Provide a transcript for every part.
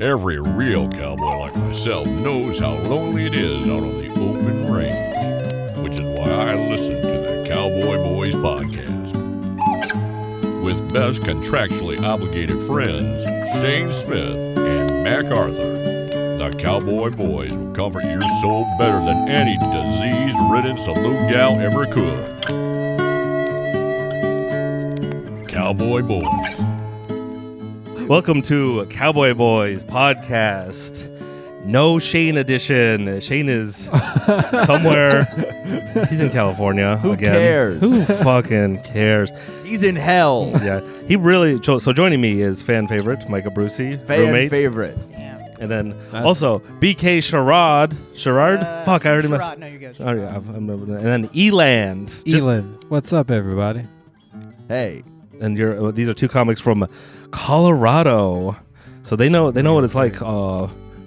Every real cowboy like myself knows how lonely it is out on the open range, which is why I listen to the Cowboy Boys podcast. With best contractually obligated friends, Shane Smith and Mac Arthur, the Cowboy Boys will comfort your soul better than any disease-ridden saloon gal ever could. Cowboy Boys. Welcome to Cowboy Boys podcast. No Shane edition. Shane is somewhere. He's in California. Who again. cares? Who fucking cares? He's in hell. Yeah, he really. So joining me is fan favorite Mike Abrusci, roommate, favorite. and then also BK Sharad. Fuck, I already messed. Sharad, no, you good. Oh yeah, and then Eeland. Eeland, what's up, everybody? Hey. And these are two comics from Colorado, so they know what it's like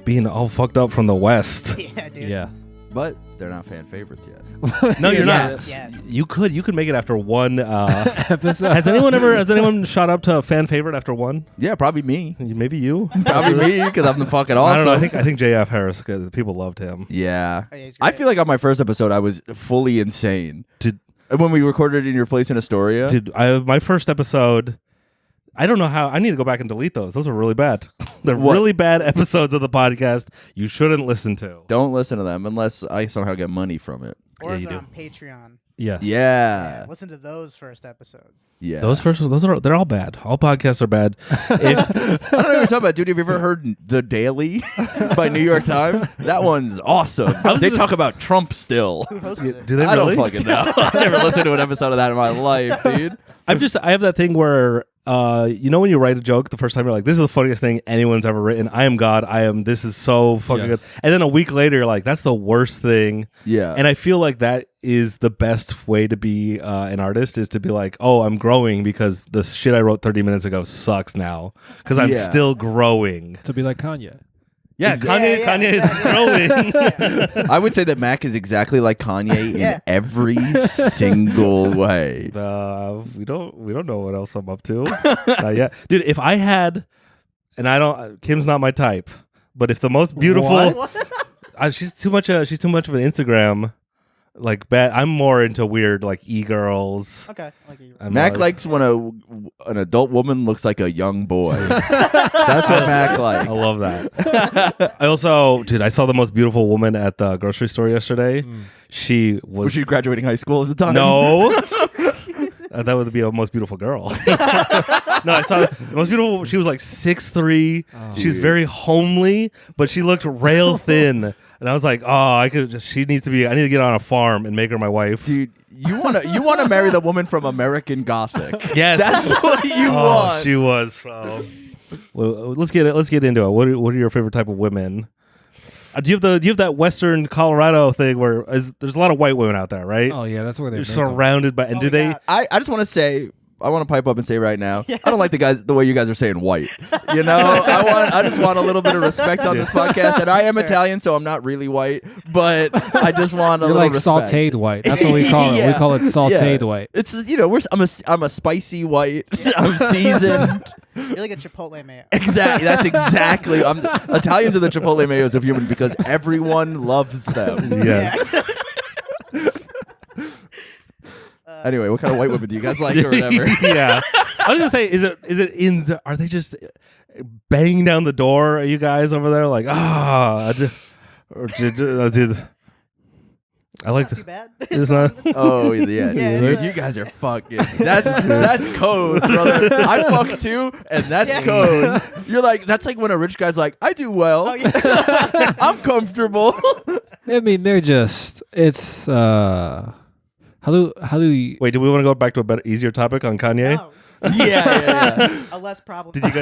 being all fucked up from the West. Yeah, dude. Yeah. But they're not fan favorites yet. No, you're Yeah. not. Yeah. You could make it after one. Episode. Has anyone shot up to a fan favorite after one? Yeah, probably me. Maybe you. Probably me, because I'm the fucking awesome. I don't know. I think JF Harris. 'Cause people loved him. Yeah. Oh, yeah, he's I great. feel like on my first episode, I was fully insane. When we recorded it in your place in Astoria. Dude, my first episode. I don't know how. I need to go back and delete those. Those are really bad. They're What? really bad episodes of the podcast. You shouldn't listen to. Don't listen to them unless I somehow get money from it. Or Yeah, if you they're do. on Patreon. Yes. Yeah. Listen to those first episodes. Yeah. They're all bad. All podcasts are bad. I don't know what you're talking about, dude. Have you ever heard The Daily by New York Times? That one's awesome. They talk about Trump still. Who hosted it? Do they I really? don't fucking know. I've never listened to an episode of that in my life, dude. I have that thing where when you write a joke the first time, you're like, this is the funniest thing anyone's ever written. I am God. This is so fucking Yes. good. And then a week later, you're like, that's the worst thing. Yeah. And I feel like that is the best way to be an artist, is to be like, oh, I'm growing because the shit I wrote 30 minutes ago sucks now because I'm Yeah. still growing. To be like Kanye. Yeah, Exactly. Kanye is growing. I would say that Mac is exactly like Kanye Yeah. in every single way. We don't know what else I'm up to. Not yet. Dude, if I had, and I don't, Kim's not my type, but if the most beautiful, What? she's too much of an Instagram, like bad. I'm more into weird like e-girls. Okay. Like you. Mac likes when an adult woman looks like a young boy. That's what Mac likes. I love that. I also, dude, I saw the most beautiful woman at the grocery store yesterday. She was Was she graduating high school at the time? no. That would be a most beautiful girl. No, I saw the most beautiful. She was like 6'3". She was Dude. very homely, but she looked rail thin. And I was like, oh, I need to get on a farm and make her my wife. Dude, you wanna marry the woman from American Gothic. Yes. That's what you Oh, want. she was. Well, let's get into it. What are your favorite type of women? Do you have that Western Colorado thing where there's a lot of white women out there, right? Oh yeah, that's where They're they make them. surrounded by, and Oh do my they? God. I just want to say, I want to pipe up and say right now, I don't like the way you guys are saying white. You know, I just want a little bit of respect on this podcast, and I am Italian, so I'm not really white, but I just want a You're little like respect. sautéed white. That's what we call it. Yeah. We call it sautéed Yeah. white. It's I'm a spicy white. I'm seasoned. You're like a Chipotle mayo. Exactly. That's exactly. Italians are the Chipotle mayos of human because everyone loves them. Yes. Anyway, what kind of white women do you guys like or whatever? Yeah. I was gonna say, are they just banging down the door at you guys over there like, dude, I like Not too bad. It's not. Oh yeah, Yeah, dude, it's you guys are fucking. That's code, brother. I fuck too, and that's Yeah. code. You're like, that's like when a rich guy's like, I do well. Oh, yeah. I'm comfortable. I mean, they're just. It's how do you? Wait, do we want to go back to a better, easier topic on Kanye? No, yeah. a less problem. Did you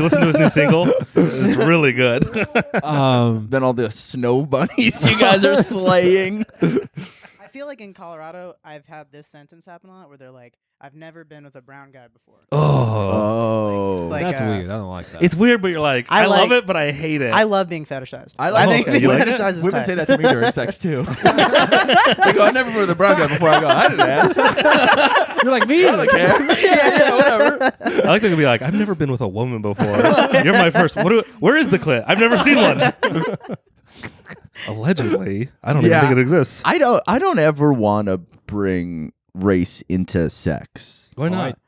listen to his new single? It's really good. Then all the snow bunnies you guys are slaying. I feel like in Colorado, I've had this sentence happen a lot where they're like, I've never been with a brown guy before. Oh, It's like, That's weird. I don't like that. it's weird, but you're like, I I love like- it, but I hate it. I love being fetishized. I think okay, you being like it? fetishized is Women tight. say that to me during sex too. They go, "I've never been with a brown guy before." I go, "I didn't ask." You're like me. I don't care. yeah, whatever. I like to be like, I've never been with a woman before. You're my first. Where is the clit? I've never seen one. Allegedly, I don't even Yeah. think it exists. I don't ever want to bring race into sex. Why not?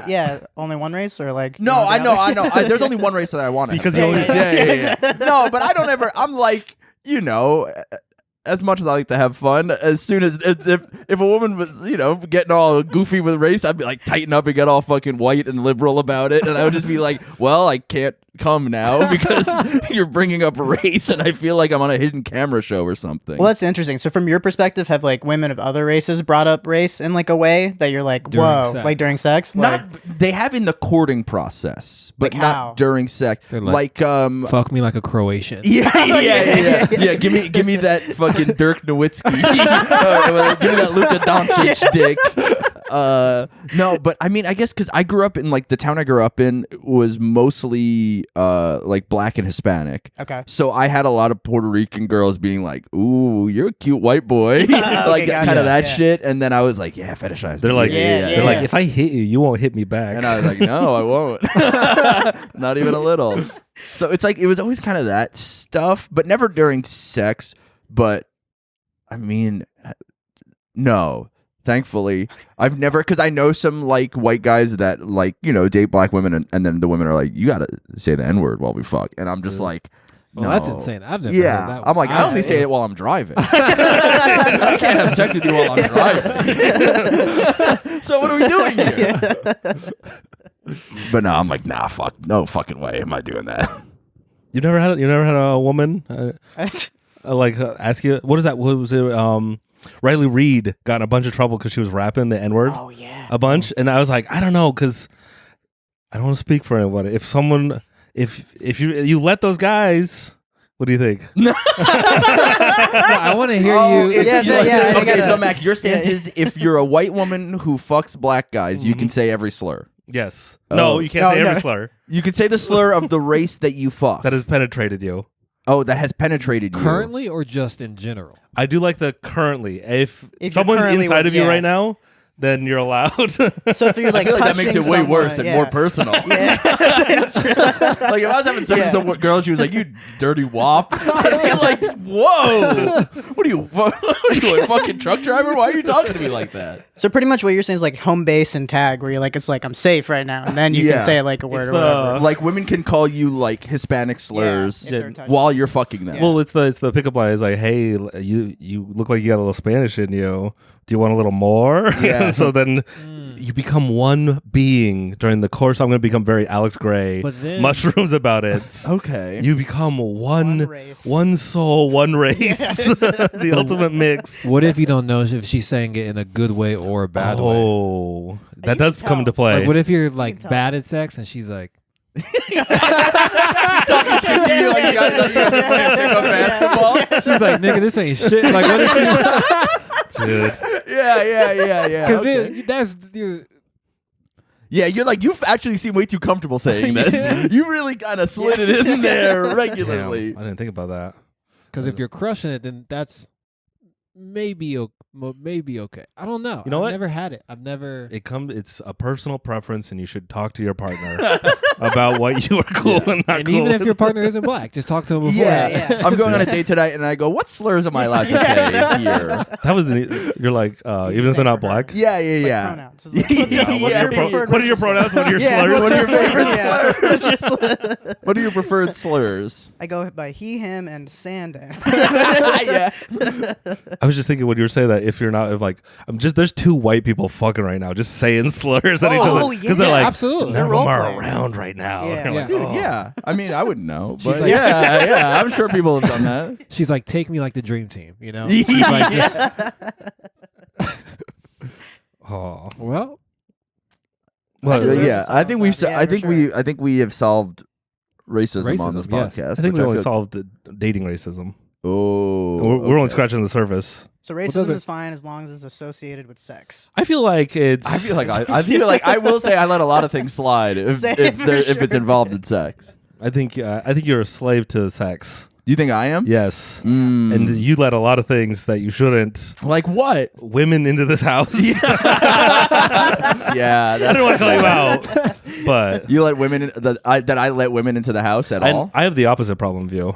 Yeah, only one race or like. No, I know. There's only one race that I want to. Because have. you only- Yeah. No, but I don't ever. I'm like, as much as I like to have fun, as soon as if a woman was, getting all goofy with race, I'd be like tighten up and get all fucking white and liberal about it, and I would just be like, well, I can't come now because you're bringing up race, and I feel like I'm on a hidden camera show or something. Well, that's interesting. So, from your perspective, have like women of other races brought up race in like a way that you're like, During whoa, sex. like during sex? Not they have in the courting process, but Like not how? during sex. They're like, Fuck me like a Croatian. Yeah. Give me that fucking Dirk Nowitzki. Give me that Luka Doncic dick. No, but I mean, I guess because I grew up in like the town I grew up in was mostly like black and Hispanic. Okay. So I had a lot of Puerto Rican girls being like, "Ooh, you're a cute white boy," like gotcha. kind of that Yeah. shit. And then I was like, "Yeah, fetishize." They're me. like, Yeah, they're like, if I hit you, you won't hit me back. And I was like, no, I won't. Not even a little. So it's like, it was always kind of that stuff, but never during sex. But I mean, no, thankfully, I've never, because I know some like white guys that like, date black women and then the women are like, you got to say the N word while we fuck. And I'm just like, Well, no. that's insane. I've never heard Yeah, that. I'm like, I only say it while I'm driving. I can't have sex with you while I'm driving. So what are we doing here? But no, I'm like, nah, fuck, no fucking way am I doing that. You never had a woman ask you what is that? What was it? Riley Reid got in a bunch of trouble because she was rapping the N word Oh yeah. a bunch, and I was like, I don't know, because I don't want to speak for anybody. If you let those guys, what do you think? No, I want to hear you. Okay, so Mac, your stance is if you're a white woman who fucks black guys, you can say every slur. Yes. Oh. No, you can't say every slur You can say the slur of the race that you fuck. that has penetrated you. Oh, that has penetrated you. Currently or just in general? I do like the currently. If you're someone's currently inside with- of you yeah. right now, then you're allowed. So if you're like I feel like that touching makes it way someone, worse and yeah. more personal. Yeah. Like if I was having sex with some girl, and she was like, "You dirty wop," I'd be like, "Whoa, what are you a fucking truck driver? Why are you talking to me like that?" So pretty much what you're saying is like home base and tag, where you're like, it's like I'm safe right now, and then you Yeah. can say like a word It's or whatever. Like women can call you like Hispanic slurs if they're touching. while you're fucking them. Well, it's the pickup line is like, hey, you look like you got a little Spanish in you. Do you want a little more? Yeah. So then you become one being during the course. I'm going to become very Alex Gray. But then- mushrooms about it. Okay. You become One race. one soul, one race. The ultimate mix. What if you don't know if she's saying it in a good way or a bad way? Oh, that You does can come tell. into play. Like, what if you're like tell. bad at sex and she's like, basketball. she's like, nigga, this ain't shit. Like, what if you? Dude. Yeah. Because Okay. that's you. Yeah, you're like, you actually seem way too comfortable saying this. Yeah. You really kind of slid it in there Damn, regularly. I didn't think about that. Because if you're crushing it, then that's maybe okay. I don't know. You know I've what? never had it. I've never. It's a personal preference, and you should talk to your partner about what you are cool and not And cool. even if your partner isn't black, just talk to him before. Yeah. I'm going on a date tonight, and I go, what slurs am I allowed to say here? that was you're like even if they're not black. Yeah. It's like pronouns. It's like, what's Yeah, what's your yeah. preferred What are your racial slur? pronouns? What are your Yeah, slurs? what's What are your favorite Yeah. slurs? What's your slur? What are your preferred slurs? I go by he, him, and Sandan. Yeah. I was just thinking when you were saying that if you're not if like there's two white people fucking right now just saying slurs at each other Oh, because yeah. they're like Absolutely. none of They're them are role-playing. around right now. Yeah. You're like, Yeah. oh. Yeah. I mean, I wouldn't know. She's But like- yeah. I'm sure people have done that. She's like, take me like the dream team, you know? She's like, just, Oh. well, Well, deserve Yeah. this I think all the time. Yeah, for sure. we have solved racism on this Racism, yes. podcast. I think which we only feel- solved dating racism. Oh, We're only scratching the surface. So racism is fine as long as it's associated with sex. I feel like it's. I feel like I will say I let a lot of things slide if it's involved in sex. I think you're a slave to sex. You think I am? Yes. And you let a lot of things that you shouldn't. Like what? Women into this house. Yeah, I didn't want to call you out, but you let women that I let women into the house at all. I have the opposite problem view.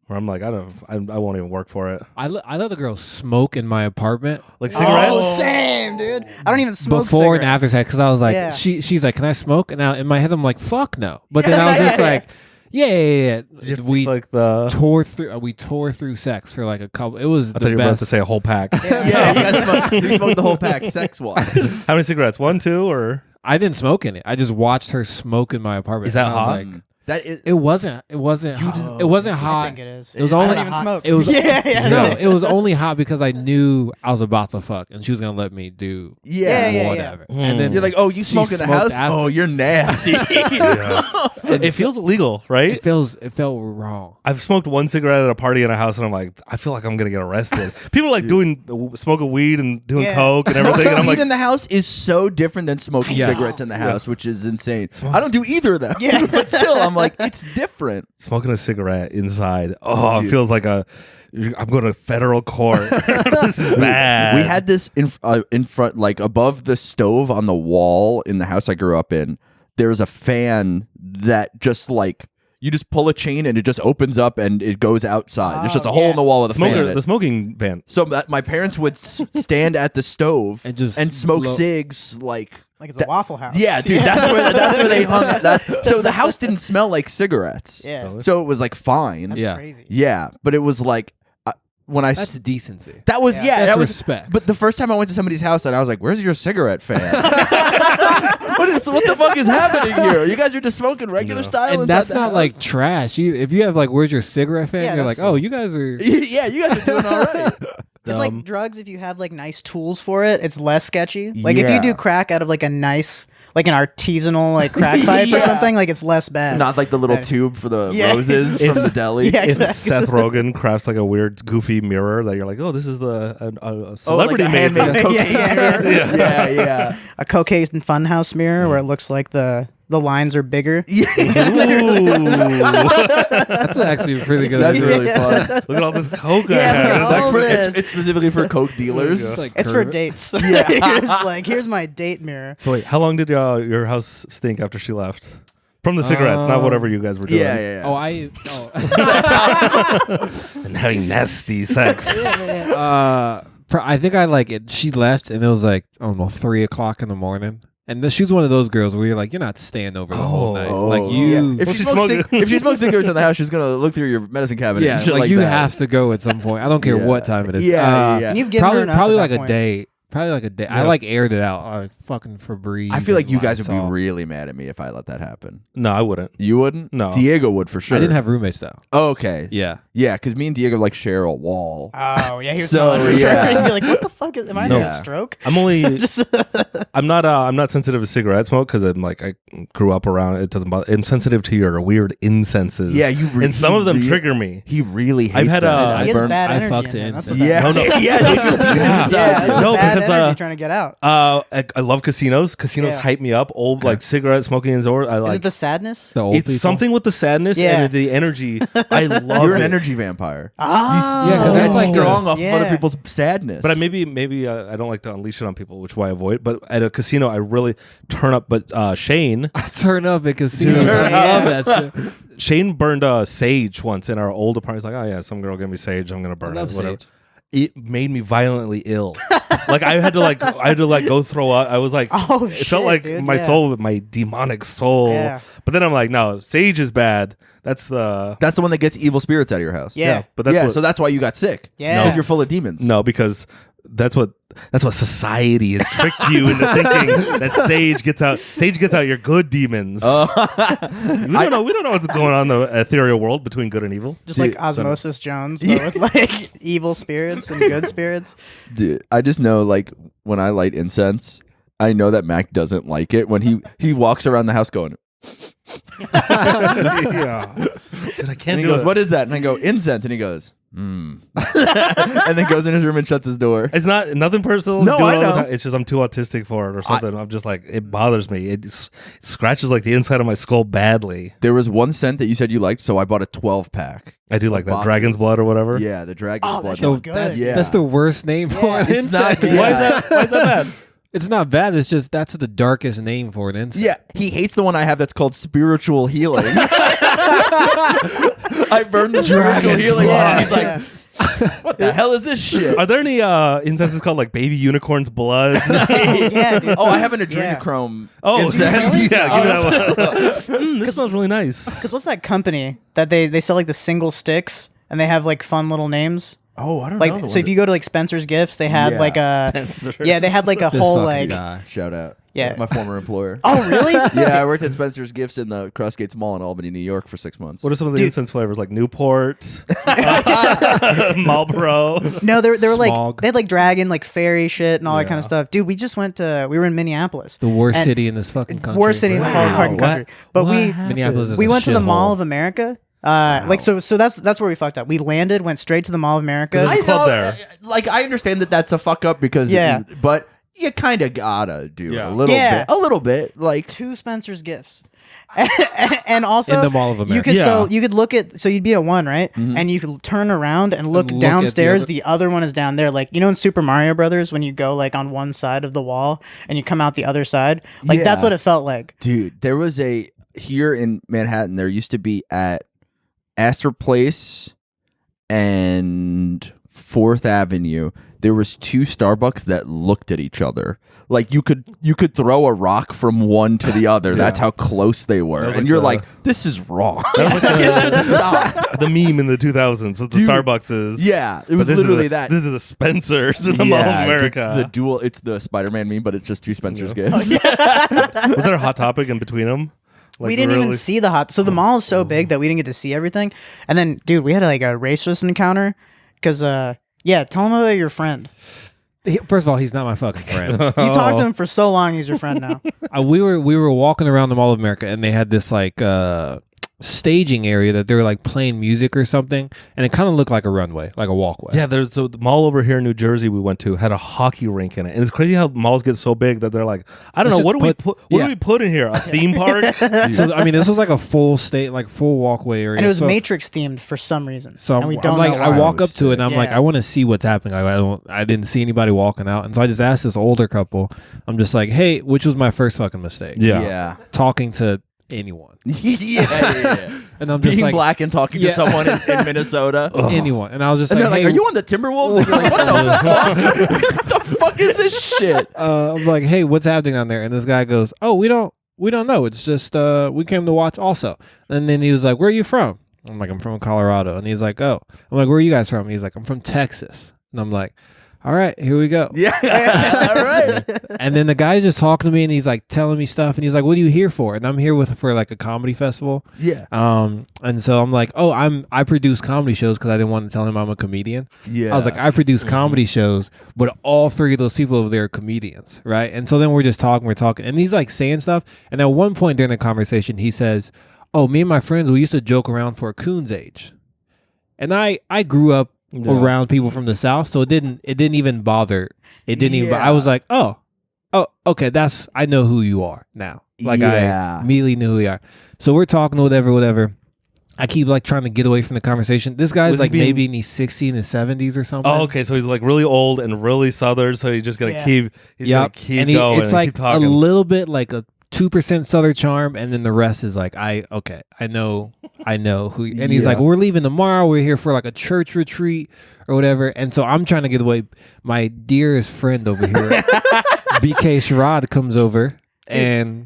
Where I'm like, I won't even work for it. I let a girl smoke in my apartment. Like cigarettes? Oh, same, dude. I don't even smoke Before and cigarettes. after sex, because I was like, Yeah. she's like, can I smoke? And now in my head, I'm like, fuck no. But then I was just like, yeah. We like the. tore through sex for like a couple. It was I the thought you were best. about to say a whole pack. Yeah, you smoked the whole pack sex-wise. How many cigarettes? 1, 2, or I didn't smoke in it. I just watched her smoke in my apartment. Is that and I was hot? like, That is. it wasn't hot. It wasn't hot. I think it is. It was I only don't even smoke. It was yeah. it was only hot because I knew I was about to fuck and she was gonna let me do Yeah. whatever. And then You're like, oh, you smoke in the smoked house? after. Oh, you're nasty. it feels illegal, right? it felt wrong. I've smoked one cigarette at a party in a house, and I'm like, I feel like I'm gonna get arrested. People are like smoking weed and doing coke and everything, and I'm Weed like, in the house is so different than smoking Yeah. cigarettes in the house, which is insane. I don't do either of them. Yeah. But still, I'm like, it's different. smoking a cigarette inside. Oh, Dude. it feels like I'm going to federal court. This is bad. We had this in front, like above the stove on the wall in the house I grew up in. There's a fan that just like you just pull a chain and it just opens up and it goes outside. There's just a hole in the wall with a fan. in it. The smoking van. So my parents would stand at the stove And just smoke blow- cigs like Like it's a Waffle House. Yeah, dude, that's where they hung out. So the house didn't smell like cigarettes. Yeah. So it was like fine. That's Yeah. crazy. Yeah, but it was like when I That's decency. that was Yeah. that That's was respect. But the first time I went to somebody's house and I was like, "Where's your cigarette fan? what the fuck is happening here? You guys are just smoking regular style." And inside that's the not house?" like trash. If you have like, where's your cigarette fan? Yeah, You're like, that's- oh, you guys are. yeah, you guys are doing all right. It's like drugs. If you have like nice tools for it, it's less sketchy. Like if Yeah. you do crack out of like a nice, like an artisanal like crack pipe or Yeah. something, like it's less bad. Not like the little Right. tube for the Yeah. roses from the deli. Yeah, If exactly. Seth Rogen crafts like a weird, goofy mirror that you're like, oh, this is a celebrity like a made handmade this. cocaine Yeah. mirror. Yeah. A cocaine funhouse mirror where it looks like the lines are bigger. That's actually a pretty good. That's idea. really fun. Look at all this coke. I Yeah, have. look at all this. It's specifically for coke dealers. There you go. Like It's for curve. dates. It's like here's my date mirror. So wait, how long did your house stink after she left? From the cigarettes, not whatever you guys were doing. Yeah. Oh, I. And having nasty sex. I think I like it. She left, and it was like I don't know 3 o'clock in the morning. And then she's one of those girls where you're like, you're not staying over the whole night. Like you, If she smokes cigarettes in the house, she's gonna look through your medicine cabinet. yeah, and shit like you that. have to go at some point. I don't care Yeah. what time it is. Yeah. And you've given her enough probably at like that a point. day. Probably like a day. I like aired it out. Like fucking Febreze. I feel like and you guys would be Lysol. really mad at me if I let that happen. No, I wouldn't. You wouldn't? No. Diego would for sure. I didn't have roommates though. Oh, okay. Yeah. Yeah, because me and Diego like share a wall. Oh yeah, he was So, smelling for sure. yeah. You'd be like, what the fuck is? Am I No. having a stroke? I'm only. Just- I'm not sensitive to cigarette smoke because I'm like I grew up around it. Doesn't bother. I'm sensitive to your weird incenses. Yeah, you re- and some you of them re- trigger me. He really hates I've had that. he has Burn- bad I energy. fucked in him. in. That's what Yeah. that is. No, no. Yeah, Yeah, that's No, bad because, energy trying to get out. I love casinos. Casinos Yeah. hype me up. Old like cigarette smoking indoors. I Is like. it the sadness? The old It's people. something with the sadness Yeah. and the energy. I love You're an it. energy vampire. Ah, Yeah, 'cause That's that's like like strong off of yeah. other people's sadness. But maybe I don't like to unleash it on people, which is why I avoid. But at a casino, I really turn up. But Shane I turn up at casinos. Dude. I love that shit. Shane burned sage once in our old apartment. He's like, oh yeah, some girl gave me sage. I'm gonna burn I it. love Whatever. sage. It made me violently ill. Like I had to go throw up. I was like, Oh, it shit, felt like dude, my yeah. soul, my demonic soul. Yeah. But then I'm like, no, sage is bad. That's the that's the one that gets evil spirits out of your house. Yeah. But that's what, so that's why you got sick. Yeah. Because you're full of demons. no, because that's what society has tricked you into thinking that sage gets out your good demons. We don't know what's going on in the ethereal world between good and evil. Just like Osmosis Jones, but with like evil spirits and good spirits. Dude, I just know like when I light incense, I know that Mac doesn't like it when he walks around the house going, Yeah. Dude, I can't and he do goes, it. "What is that?" And I go, "Incense," and he goes, and then goes in his room and shuts his door. It's not nothing personal. No, do it I all the know. time. It's just I'm too autistic for it or something. I'm just like, it bothers me. It scratches like the inside of my skull badly. There was one scent that you said you liked, so I bought a 12-pack. I do like that boxes. Dragon's blood or whatever. Yeah, the dragon's Oh, blood. that shit's one. good. Yeah. That's the worst name for an It's not insect. good. Why is that bad? It's not bad. It's just that's the darkest name for an insect. Yeah, he hates the one I have that's called spiritual healing. I burned the spiritual healing. blood. He's like, what the hell is this shit? Are there any incenses called like baby unicorn's blood? Yeah, dude. Oh, I have an Yeah. adrenochrome. Oh, incense. yeah, give me that one. This smells really nice. Because what's that company that they sell like the single sticks and they have like fun little names? Oh, I don't know. Like, so if you go to like Spencer's Gifts, they had Yeah. like a Spencer's. yeah, they had like a This whole fucking like guy. Shout out. Yeah. My former employer. oh really? Yeah, I worked at Spencer's Gifts in the Crossgates Mall in Albany, New York for 6 months. What are some of the Dude. incense flavors like Newport, Marlboro? No, they were like Smog. they had like dragon, like fairy shit and all that kind Yeah. of stuff. Dude, we just went to we were in Minneapolis. The worst And- city in this fucking country. Worst city in the whole Wow. fucking country. But we Minneapolis is we a went to the shithole. Mall of America. Like so that's where we fucked up. We landed, went straight to the Mall of America. There's a club there. Like, I understand that that's a fuck up because, Yeah. but you kind of gotta do Yeah. a little Yeah. bit. A little bit. Like, Two Spencer's Gifts. And also In the Mall of you America. could Yeah. you could look at so you'd be at one, right? And you could turn around and look look at the downstairs. other- The other one is down there. Like in Super Mario Brothers when you go like on one side of the wall and you come out the other side. Like that's Yeah. what it felt like. dude, there was here in Manhattan, there used to be at Astor Place and 4th Avenue, there was two Starbucks that looked at each other. Like you could throw a rock from one to the other. That's how close they were. was And like you're the- like, this is wrong. That was like You should stop. the meme in the 2000s with the Dude. Starbucks is. Yeah, it but was this is literally the- that. This is the Spencers in the Mall of America. The dual, it's the Spider-Man meme, but it's just two Spencer's Yeah. gifts. Was there a hot topic in between them? Like, we didn't even really- see the hot. So the mall is so big that we didn't get to see everything. And then, dude, we had like a racist encounter because, yeah, tell him about your friend. First of all, he's not my fucking friend. You talked to him for so long, he's your friend now. We were walking around the Mall of America, and they had this like staging area that they were like playing music or something, and it kind of looked like a runway, like a walkway. Yeah, there's the mall over here in New Jersey we went to had a hockey rink in it, and it's crazy how malls get so big that they're like, I don't Let's know, what do we just put? put- What yeah. do we put in here? A theme park? So I mean, this was like a full full walkway area, And it was so, Matrix themed for some reason. So and we I'm don't like, know I why. walk up to it, and I'm like, Yeah. I want to see what's happening. I didn't see anybody walking out, and so I just asked this older couple. I'm just like, hey, which was my first fucking mistake? Yeah. Talking to anyone, yeah. and I'm just Being like black and talking to Yeah. someone in Minnesota. anyone, and I was just And like, they're like, hey, "Are you on the Timberwolves?" And you're like, "What the fuck? What the fuck is this shit?" I'm like, hey, what's happening on there? And this guy goes, oh, we don't know. It's just we came to watch also. And then he was like, where are you from? I'm like, I'm from Colorado. And he's like, oh. I'm like, where are you guys from? And he's like, I'm from Texas. And I'm like, all right, here we go. Yeah, all right. And then the guy's just talking to me, and he's like telling me stuff, and he's like, what are you here for? And I'm here for like a comedy festival. Yeah, And so I'm like, oh, I produce comedy shows because I didn't want to tell him I'm a comedian. yeah. I was like, I produce comedy shows, but all three of those people over there are comedians, right? And so then we're talking, and he's like saying stuff. And at one point during the conversation, he says, oh, me and my friends, we used to joke around for a coon's age. And I grew up around people from the South, so it didn't even bother. It didn't even. I was like, oh, okay, I know who you are now. Like Yeah. I immediately knew who you are. So we're talking, whatever. I keep like trying to get away from the conversation. This guy's Was he like being- maybe in his 60s and his 70s or something. Oh, okay, so he's like really old and really southern, so he's just gonna Yeah. keep gonna keep and going it's and like keep talking. a little bit like a 2% Southern charm, and then the rest is like I know who. And he's Yeah. like, we're leaving tomorrow. We're here for like a church retreat or whatever. And so I'm trying to get away. My dearest friend over here, BK Sharad, comes over and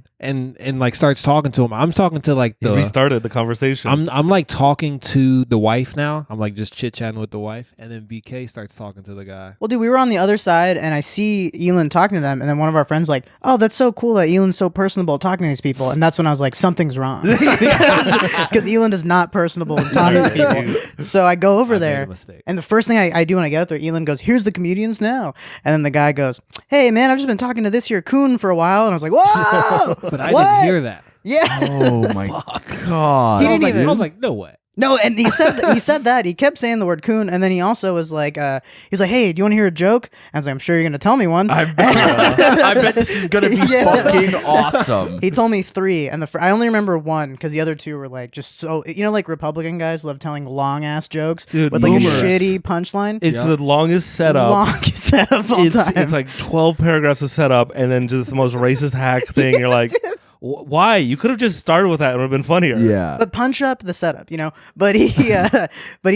like starts talking to him. I'm talking to like He the. restarted the conversation. I'm like talking to the wife now. I'm like just chit chatting with the wife, and then BK starts talking to the guy. Well, dude, we were on the other side, and I see Eeland talking to them, and then one of our friends like, "Oh, that's so cool that Eeland's so personable talking to these people." And that's when I was like, "Something's wrong," because Eeland is not personable and talks to people. So I go over I made a there, mistake. and the first thing I do when I get up there, Eeland goes, "Here's the comedians now," and then the guy goes, "Hey, man, I've just been talking to this here coon for a while," and I was like, "Whoa!" But I What? didn't hear that. Yeah. oh my god. He I was didn't like, even- I was like, no way. No, and he said that. He kept saying the word coon, and then he also was like, he's like, hey, do you want to hear a joke? I was like, I'm sure you're going to tell me one. I bet this is going to be fucking awesome. He told me 3, and I only remember 1 because the other 2 were like just so, like Republican guys love telling long ass jokes Dude, with like boomers. a shitty punchline. It's the longest setup. Longest setup of all time. It's like 12 paragraphs of setup, and then just the most racist hack thing. You're like, why? You could have just started with that and it would have been funnier. Yeah. But punch up the setup, But he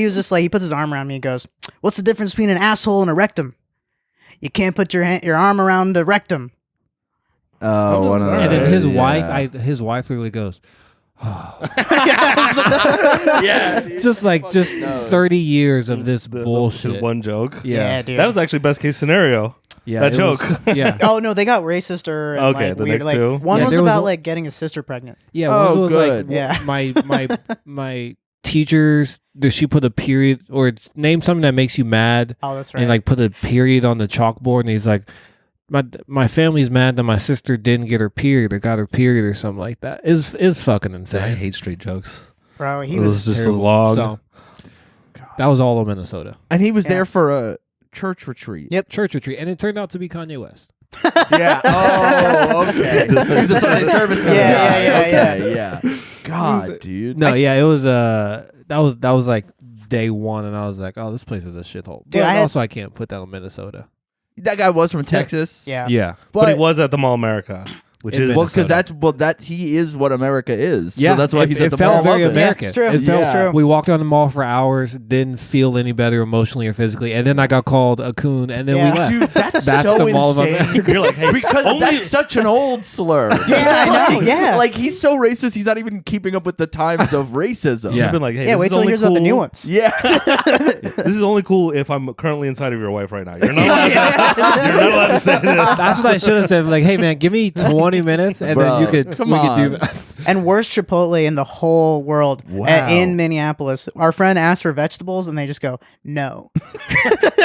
was just like, he puts his arm around me and goes, "What's the difference between an asshole and a rectum? You can't put your arm around a rectum." Oh, one of And then those, his yeah. his wife literally goes, Yeah. just 30 years of this bullshit. Just one joke. Yeah, dude. That was actually best case scenario. Yeah, that it joke. was- yeah. Oh no, they got racister. And, Okay, like, the weird. next like, two? One Yeah, was there was about a- like getting his sister pregnant. Yeah, Oh, one was good. like Yeah. my teachers. Does she put a period or name something that makes you mad? Oh, that's right. And like put a period on the chalkboard, and he's like, my family's mad that my sister didn't get her period or got her period or something like that. It's fucking insane. I hate straight jokes. Bro, he It was was just Terrible. a long. So, that was all of Minnesota. And he was Yeah. there for a church retreat. Yep. Church retreat, and it turned out to be Kanye West. Yeah. Oh, okay. He's a Sunday service kind Yeah, of guy. Okay, yeah. God, dude. No, yeah, it was that was like day one, and I was like, oh, this place is a shithole. Dude, But I had- also I can't put that on Minnesota. That guy was from Texas. yeah. Yeah, But he was at the Mall America, which In is Well, because Minnesota. that he is what America is. yeah. So that's why it, he's it at the felt mall. very Love it. American. Yeah, it's true. It felt Yeah. true. We walked around the mall for hours, didn't feel any better emotionally or physically, and then I got called a coon, and then Yeah. we left. Dude, that's That's so the Mall of insane. America. You're like, hey, Because only- that's such an old slur. Yeah, I know, Like- yeah. Like he's so racist, he's not even keeping up with the times of racism. Yeah. You've been like, hey, Yeah, this wait is till he only hears about the cool- new ones. Yeah. This is only cool if I'm currently inside of your wife right now. You're not allowed, you're not allowed to say this. That's what I should have said. Like, hey man, give me 20 minutes, and Bro, then we could do on. that. And worst Chipotle in the whole world in Minneapolis. Our friend asked for vegetables, and they just go no.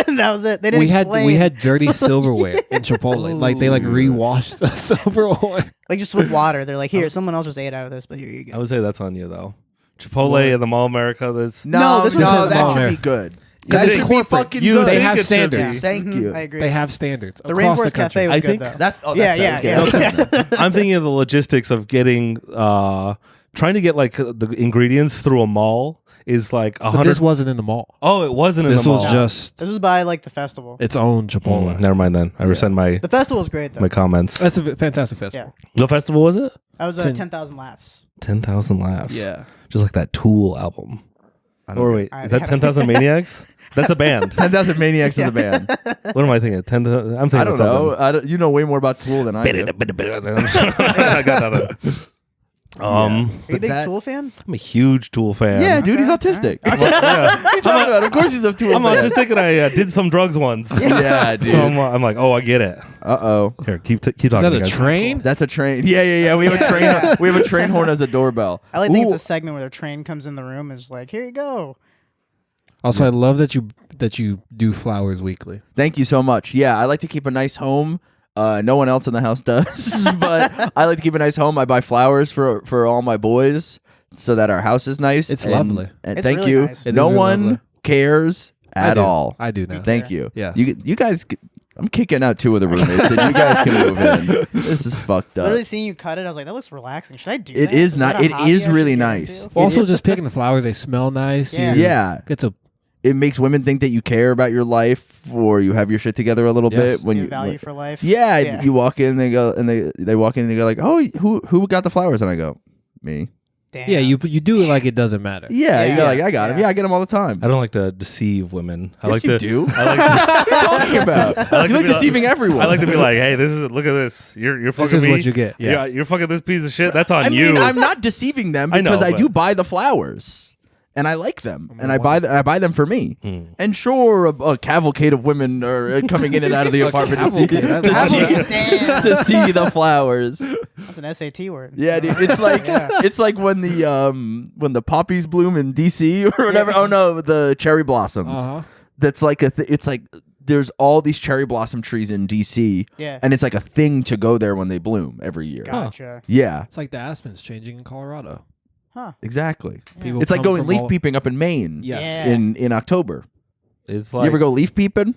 And that was it. They didn't we explain. had dirty silverware in Chipotle. Like they like rewashed the silverware. like just with water. They're like, here, someone else just ate out of this, but here you I go. would say that's on you though. Chipotle and the Mall America. There's No, this was no, in the that mall. should be good. Because That it's should be corporate. fucking You- good. They think have it should be. standards. Thank Mhm, you. I agree. They have standards. The across Rainforest the country. Cafe was I good think though. That's Yeah. I'm thinking of the logistics of getting trying to get like the ingredients through a mall is like But 100. this wasn't in the mall. Oh, it wasn't in This the mall. was just This was by like the festival. its own Chipotle. Never mind then. I rescind my The festival was great though. my comments. That's a fantastic festival. What festival was it? That was 10 10,000 laughs. 10,000 Laughs. Yeah. Just like that Tool album. Or wait, I is that don't- 10,000 Maniacs? That's a band. 10,000 Maniacs is a band. What am I thinking? 10,000. I'm thinking I of don't something. know. You know way more about Tool than I do. I got that. Are you a But big that- Tool fan? I'm a huge Tool fan. Yeah, dude, he's autistic. What are you talking about? Of course he's a Tool I'm fan. autistic and I did some drugs once. Yeah, dude. So I'm like, oh, I get it. Uh-oh. Here, keep talking. Is that a guys. train? That's a train. Yeah. We have a train. We have a train horn as a doorbell. I like think Ooh. it's a segment where their train comes in the room and is like, here you go. Also, I love that you do flowers weekly. Thank you so much. Yeah, I like to keep a nice home. No one else in the house does, but I like to keep a nice home. I buy flowers for all my boys so that our house is nice. It's and- lovely. And It's thank really you. nice. It No is really one lovely. cares at all. I do now. Thank you. Yes. You guys. I'm kicking out 2 of the roommates, and you guys can move in. This is fucked up. Literally seeing you cut it, I was like, that looks relaxing. Should I do It that? is that not- a it hobby is I should really get nice. into? Also, just picking the flowers, they smell nice. Yeah. Yeah. Get to It makes women think that you care about your life or you have your shit together a little Yes. bit when New you value for life. Yeah, you walk in, they go, and they walk in, and they go like, "Oh, who got the flowers?" And I go, "Me." Damn. yeah. You do it like it doesn't matter. Yeah, you go Yeah. like, "I got him." Yeah. Yeah, I get them all the time. I don't like to deceive women. I Yes, like you to do. I like to, What are you talking about? like you to like be like- deceiving everyone. I like to be like, hey, look at this. You're fucking This is me. what you get. Yeah. You're fucking this piece of shit. That's on I you. mean, I'm not deceiving them I know, because I but- do buy the flowers. And I like them, and I wow. buy them for me. Hmm. And sure, a cavalcade of women are coming in and out of the apartment to see, cavalcade, Damn. to see the flowers. That's an SAT word. Yeah, dude, it's like Yeah. it's like when the poppies bloom in DC or whatever. Oh no, the cherry blossoms. Uh-huh. That's like it's like there's all these cherry blossom trees in DC. Yeah. And it's like a thing to go there when they bloom every year. Gotcha. Yeah. It's like the aspens changing in Colorado. Huh. Exactly. People It's like come going from leaf all- peeping up in Maine. Yes. Yeah. In October. It's You like ever go leaf peeping?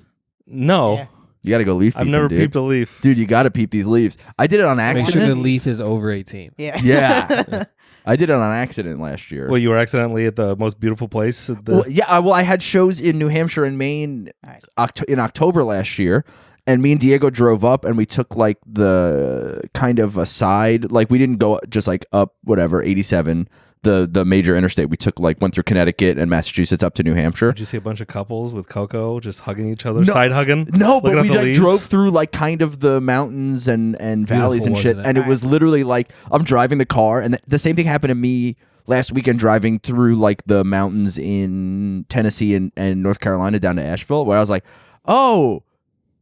no. Yeah. You got to go leaf peeping. I've never dude. peeped a leaf. Dude, you got to peep these leaves. I did it on Make sure accident. the leaf is over 18. Yeah. Yeah. I did it on accident last year. Well, you were accidentally at the most beautiful place. At the, Well, yeah, I had shows in New Hampshire and Maine Nice. in October last year, and me and Diego drove up, and we took like the kind of a side, like we didn't go just like up whatever 87, the major interstate. We took like went through Connecticut and Massachusetts up to New Hampshire. Did you see a bunch of couples with Coco just hugging each other, No. side hugging? No, but looking at we the like leaves? drove through like kind of the mountains and valleys and shit, wasn't it? and it was literally like I'm driving the car, and the same thing happened to me last weekend driving through like the mountains in Tennessee and North Carolina down to Asheville, where I was like, oh,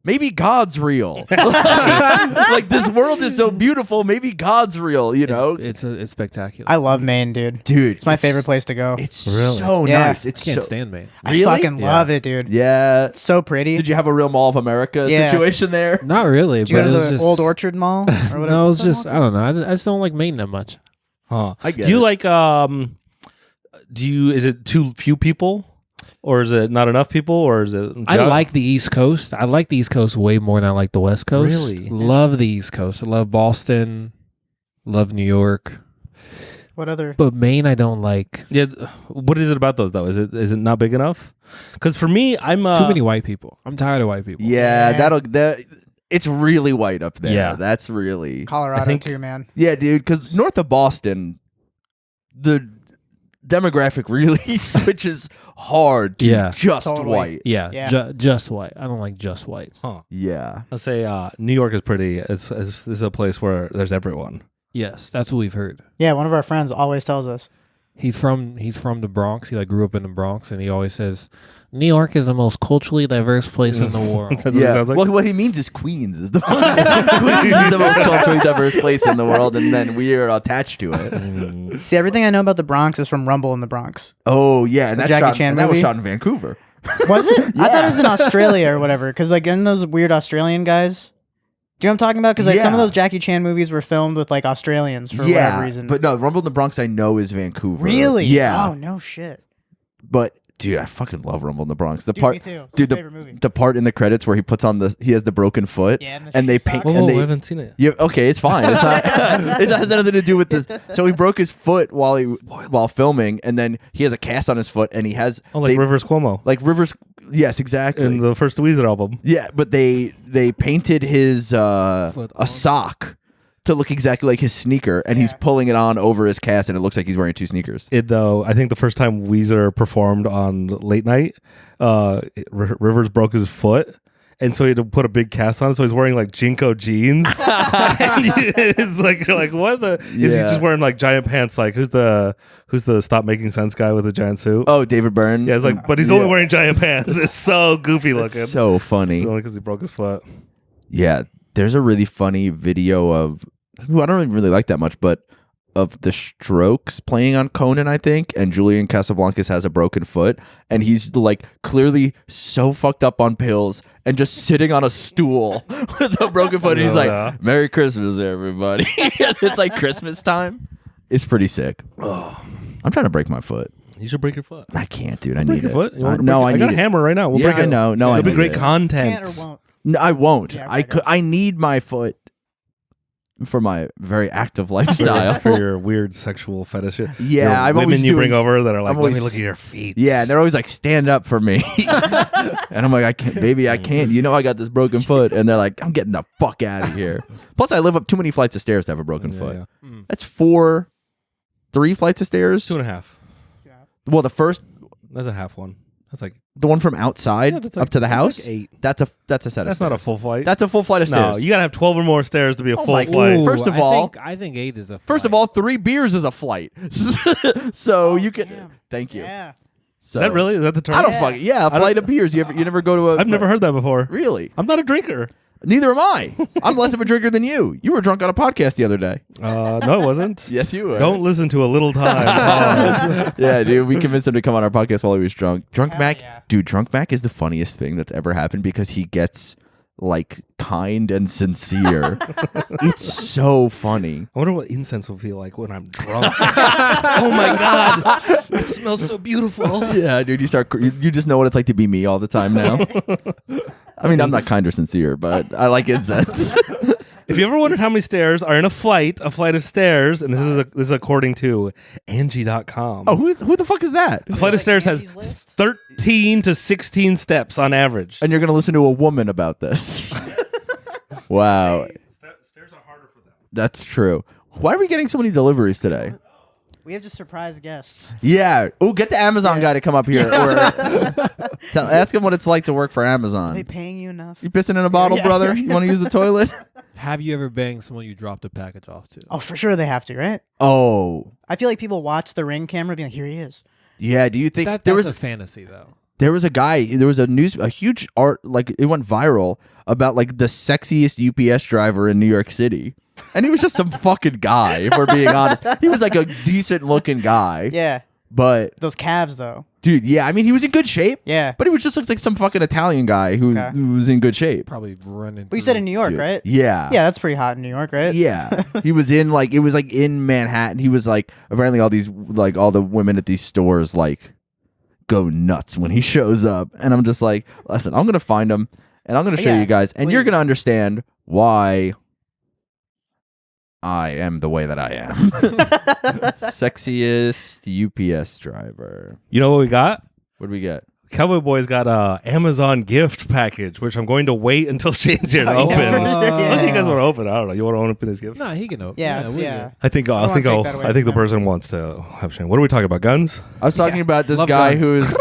maybe God's real. Like this world is so beautiful. Maybe God's real. You know, It's spectacular. I love Maine, dude. dude, It's my favorite place to go. It's Really? so Yeah. nice. It's can't so stand Maine. I Really? fucking Yeah. love it, dude. yeah. It's so pretty. Did you have a real Mall of America Yeah. situation there? Not really, Did you but go it to was the just Old Orchard Mall or whatever? No, it's What's that just mall I don't know. I just don't like Maine that much. Huh. I get Do you it. like is it too few people? Or is it not enough people? Or is it I like the East Coast. I like the East Coast way more than I like the West Coast. Really? Love the East Coast. I love Boston. Love New York. What other? But Maine, I don't like. Yeah, what is it about those though? Is it not big enough? Because for me, I'm Too many white people. I'm tired of white people. Yeah, Yeah. it's really white up there. Yeah. That's really Colorado I think- too, man. yeah, dude. Because north of Boston, the demographic really switches hard to Yeah. just Totally. white. Yeah, Yeah. just white. I don't like just whites. Huh. Yeah, Let's say New York is pretty. This is a place where there's everyone. Yes, that's what we've heard. Yeah, one of our friends always tells us. He's from the Bronx. He like grew up in the Bronx, and he always says New York is the most culturally diverse place in the world. That's what it yeah. sounds like. Well, what he means is Queens is the most, Queens is the most culturally diverse place in the world, and then we are attached to it. Mm. See, everything I know about the Bronx is from Rumble in the Bronx. Oh yeah, and The that's Jackie shot, Chan and that was movie? shot in Vancouver. Was it? I thought it was in Yeah. Australia or whatever. Because like in those weird Australian guys. Do you know what I'm talking about? Because like some of Yeah. those Jackie Chan movies were filmed with like Australians for whatever reason. but no, Rumble in the Bronx I know is Vancouver. Really? Yeah, Oh no shit. but dude, I fucking love Rumble in the Bronx. The Dude, part, me too. It's dude, my the, favorite movie. the part in the credits where he has the broken foot, Yeah, and the and they shoe paint, sock. and I they, haven't seen it. yeah, okay, it's fine. It's not. It has nothing to do with the. So he broke his foot while filming, and then he has a cast on his foot, and he has Oh, like they- Rivers Cuomo like Rivers. Yes, exactly. in the first Weezer album. Yeah, but they painted his Foot a on. sock to look exactly like his sneaker, and he's Yeah. pulling it on over his cast, and it looks like he's wearing two sneakers. It though, I think the first time Weezer performed on Late Night, Rivers broke his foot. And so he had to put a big cast on, so he's wearing like Jinko jeans. And it's like you're like, what the? Is he Yeah. just wearing like giant pants? Like who's the Stop Making Sense guy with the giant suit? Oh, David Byrne. Yeah, it's like, but he's Yeah. only wearing giant pants. It's so goofy looking. So funny. Only because he broke his foot. Yeah, there's a really funny video of who I don't even really like that much, but of the Strokes playing on Conan, I think, and Julian Casablancas has a broken foot, and he's like clearly so fucked up on pills and just sitting on a stool with a broken foot, and he's Oh, like, yeah. "Merry Christmas, everybody!" It's like Christmas time. It's pretty sick. I'm trying to break my foot. You should break your foot. I can't, dude. I Break need your it. foot. You want to No, break it? I got need a it. hammer right now. We'll Yeah, break it. I know. No, I It'll be need great it. content. Can't or won't. No, I won't. Yeah, I right could. up. I need my foot for my very active lifestyle. For your weird sexual fetish. Yeah, Your I'm women always you bring doing- over that are like, I'm let me always- look at your feet. Yeah, and they're always like, "Stand up for me," and I'm like, "I can't, baby, I can't." You know, I got this broken foot, and they're like, "I'm getting the fuck out of here." Plus, I live up too many flights of stairs to have a broken foot. Yeah. That's 3 flights of stairs. 2.5. Well, the first, That's a half one. That's like the one from outside yeah, that's up like- to the that's house. like 8. That's a set of That's stairs. not a full flight. That's a full flight of no, stairs. you gotta have 12 or more stairs to be a full my- flight. Ooh. First of all- I think 8 is a. First of flight. all, 3 beers is a flight. So you can. damn. Thank you. Yeah. So, Is that really? Is that the term? I don't Yeah. fucking. Yeah, a don't- flight of beers. You never go to a. I've never heard that before. Really? I'm not a drinker. Neither am I. I'm less of a drinker than you. You were drunk on a podcast the other day. No, it wasn't. Yes, you were. Don't listen to a little time. Yeah, dude. We convinced him to come on our podcast while he was drunk. Drunk Hell Mac, yeah. dude. Drunk Mac is the funniest thing that's ever happened because he gets like kind and sincere. It's so funny. I wonder what incense will feel like when I'm drunk. Oh my god, it smells so beautiful. Yeah, dude, you just know what it's like to be me all the time now. I mean, I'm not kind or sincere, but I like incense. If you ever wondered how many stairs are in a flight of stairs, and this is according to Angie.com. Oh, who the fuck is that? A flight of stairs has 13 to 16 steps on average. And you're gonna listen to a woman about this. Wow, Stairs are harder for them. that's true. Why are we getting so many deliveries today? We have just surprise guests. Yeah. Oh, get the Amazon guy to come up here. Or ask him what it's like to work for Amazon. Are they paying you enough? You pissing in a bottle, Yeah. brother? You want to use the toilet? Have you ever banged someone you dropped a package off to? Oh, for sure they have to, right? Oh, I feel like people watch the Ring camera being like, here he is. yeah. Do you think That's there was a fantasy though. there was a guy? There was a huge art, like it went viral about like the sexiest UPS driver in New York City, and he was just some fucking guy. If we're being honest, he was like a decent looking guy. Yeah. But Those calves, though. dude, yeah, I mean, he was in good shape. Yeah. But he was just looked like some fucking Italian guy who was in good shape. Probably running. But you said in New York, Dude. right? Yeah. Yeah, that's pretty hot in New York, right? Yeah. He was in like, it was like in Manhattan. He was like, apparently all these, like all the women at these stores like go nuts when he shows up. And I'm just like, listen, I'm going to find him and I'm going to show Yeah, you guys. And you're please. going to understand why I am the way that I am. Sexiest UPS driver. You know what we got? What do we get? Cowboy Boy's got a Amazon gift package, which I'm going to wait until Shane's here to Oh, open. yeah, for sure, yeah. Unless you guys want to open, I don't know. You want to open his gift? Nah, he can open. Yeah, it's, we yeah. do. I think I don't wanna take that away I think the from him. person wants to have Shane. What are we talking about? Guns? I was talking about this Love guy guns.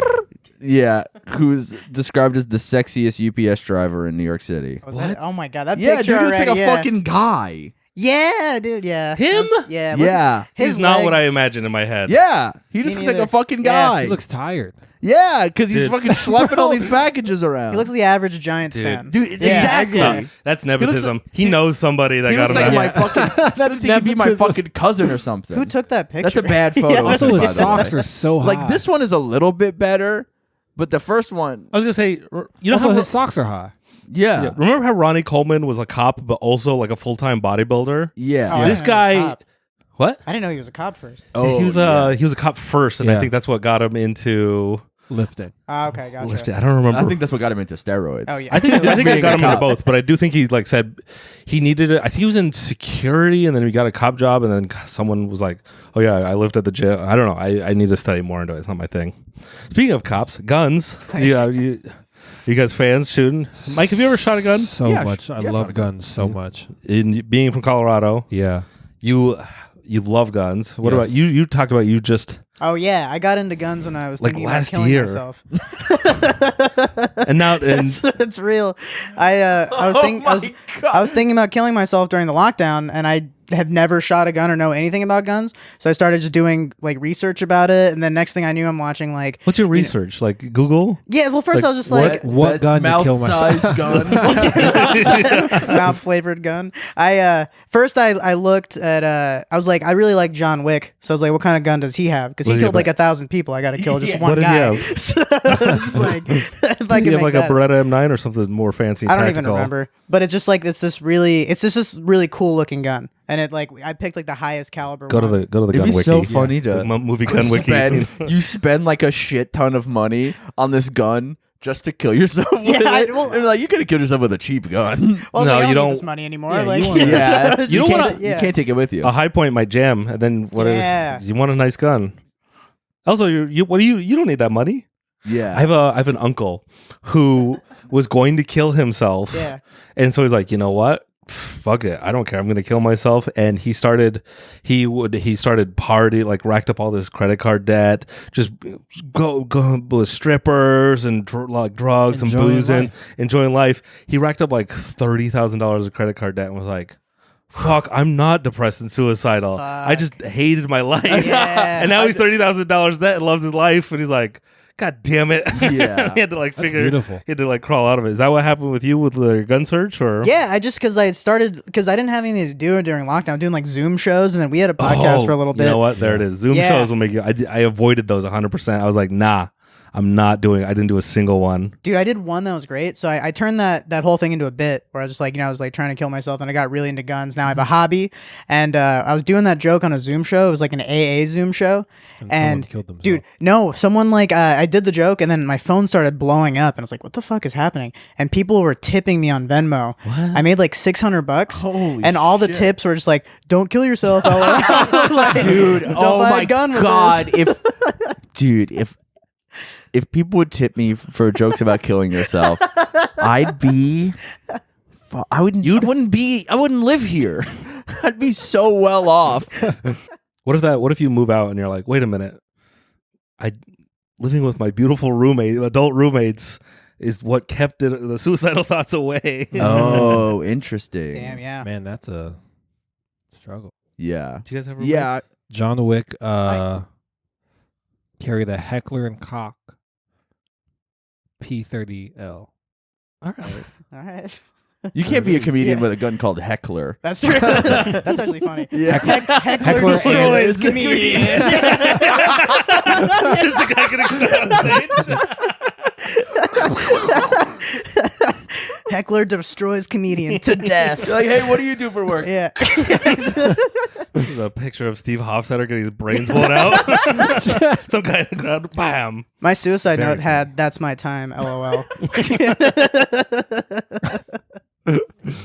who's described as the sexiest UPS driver in New York City. Was that- oh my god, that Yeah, picture dude, he looks like a already, yeah. fucking guy. Yeah, dude, yeah. Him? That's- yeah. look- Yeah. his He's not leg- what I imagine in my head. Yeah. He just Me looks like a neither. fucking Yeah, guy. He looks tired. Yeah, because he's Dude. fucking schlepping all these packages around. He looks like the average Giants Dude. fan. Dude, Yeah, exactly. yeah. That's nepotism. He knows somebody that He got looks him like that. my fucking. That's he could be my nepotism. fucking cousin or something. Who took that picture? That's a bad photo. Yeah, Also, by his the way. socks are so high. Like this one is a little bit better, but the first one, I was gonna say, you know Also, how his socks are high. yeah, remember how Ronnie Coleman was a cop, but also like a full-time bodybuilder? yeah. Oh, I This didn't know he was a guy, cop. what? I didn't know he was a cop first. Oh, he was a cop first, and I Yeah. think that's what got him into Lifting. Okay, gotcha. lifting. I don't remember. I think that's what got him into steroids. Oh, yeah. I think I Being got a him into cop. both, but I do think he like said he needed it. I think he was in security, and then he got a cop job, and then someone was like, "Oh yeah, I lived at the jail." I don't know. I need to study more into it. It's not my thing. Speaking of cops, guns. You guys fans shooting? Mike, have you ever shot a gun? So Yeah, much. I yeah, love fuck. guns so much. In being from Colorado, Yeah. you love guns. What Yes. about you? You talked about you just Oh yeah, I got into guns when I was Like thinking last about killing year. myself. and now and It's real. I was thinking about killing myself during the lockdown, and I have never shot a gun or know anything about guns. So I started just doing like research about it, and then next thing I knew, I'm watching like what's your research? Like Google? yeah. Well, first Like, I was just like What gun to kill myself? Mouth-sized gun. mouth flavored gun. First I looked at I was like I really like John Wick, so I was like, what kind of gun does he have? Because What he does he killed like have? 1,000 people. I got to kill just Yeah. one What does he guy. have? So I was like, if I Does can he have make like that. a Beretta M9 or something more fancy? I don't tactical? even remember, but it's just like it's just this really cool looking gun, and it like I picked like the highest caliber. Go to one. the gun It'd be wiki. so funny to The movie gun wiki. you spend like a shit ton of money on this gun just to kill yourself with Yeah, it. well- And like you could have killed yourself with a cheap gun. Well, I was No, like, I you don't don't- need this money anymore. Yeah, like, you wanna- Yeah, You don't can't, wanna- you can't take it with you. A high point might jam, and then what? Yeah. You want a nice gun. Also, you don't need that money. Yeah, I have an uncle who was going to kill himself. Yeah. And so he's like, you know what? Fuck it. I don't care. I'm going to kill myself. And he started party, like racked up all this credit card debt, just go with strippers and like drugs Enjoying and boozing, life. enjoying life. He racked up like $30,000 of credit card debt and was like, fuck, I'm not depressed and suicidal. I just hated my life. Yeah. And now he's $30,000 debt and loves his life. And he's like, God damn it. Yeah. He had to like That's figure, beautiful. he had to like crawl out of it. Is that what happened with you with the gun search or? Yeah, I just because I had started because I didn't have anything to do during lockdown, doing like Zoom shows, and then we had a podcast for a little bit. You know what? There it is. Zoom Yeah. shows will make you. I avoided those 100%. I was like, nah, I didn't do a single one. Dude, I did one that was great. So I turned that whole thing into a bit where I was just like, I was like trying to kill myself, and I got really into guns. Now I have a hobby, and I was doing that joke on a Zoom show. It was like an AA Zoom show, and someone killed themselves. dude, no, someone like I did the joke, and then my phone started blowing up, and I was like, what the fuck is happening? And people were tipping me on Venmo. What? I made like $600, Holy and all the shit. tips were just like, don't kill yourself, like, Dude, don't oh buy my a gun with god! this. If people would tip me for jokes about killing yourself, I wouldn't live here. I'd be so well off. What if you move out and you're like, wait a minute, living with my beautiful adult roommates is what kept the suicidal thoughts away. Oh, interesting. Damn, yeah. Man, that's a struggle. Yeah. Do you guys have roommates? Yeah. John Wick carry the Heckler and Koch P30L. All right. All right. You can't be a comedian Yeah. with a gun called Heckler. That's true. That's actually funny. Yeah. Heckler destroys and- comedian. Just a guy getting shot on stage. Heckler destroys comedian to death. You're like, hey, what do you do for work? Yeah. There's a picture of Steve Hofstetter getting his brains blown out. Some guy in the ground, bam. My suicide Very note had "That's my time." LOL.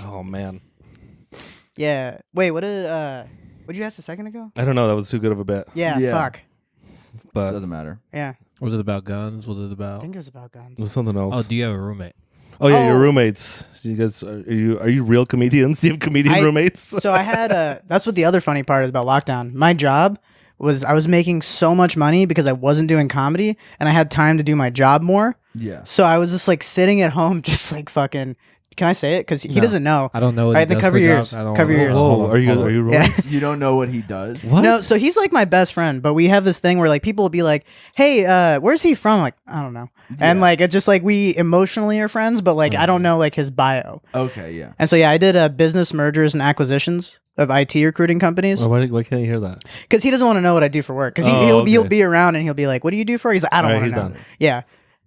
Oh man, Yeah. Wait. What did you ask a second ago? I don't know. That was too good of a bit. Yeah. Yeah. Fuck. But Doesn't matter. Yeah. Was it about guns? Was it I about? think it was about guns. it was something else. Oh, do you have a roommate? Oh yeah, your Oh. roommates. So you guys are you real comedians? Do you have comedian roommates? So I had that's what the other funny part is about lockdown. My job was I was making so much money because I wasn't doing comedy and I had time to do my job more. Yeah. So I was just like sitting at home, just like fucking. Can I say it? Because he No. doesn't know. I don't know. What All he right, then does cover for yours. jobs. I don't Cover know. yours. Hold Whoa, on, are you hold on. roommates? You don't know what he does? What? No, so he's like my best friend, but we have this thing where like people will be like, "Hey, where's he from?" Like, I don't know, and Yeah. like it's just like we emotionally are friends, but like I don't know like his bio. Okay, yeah. And so yeah, I did business mergers and acquisitions of IT recruiting companies Well, why can't you hear that? because he doesn't want to know what I do for work because Oh, he'll okay. be around and he'll be like, "What do you do for?" He's like, "I don't All right, want to he's know." done. Yeah.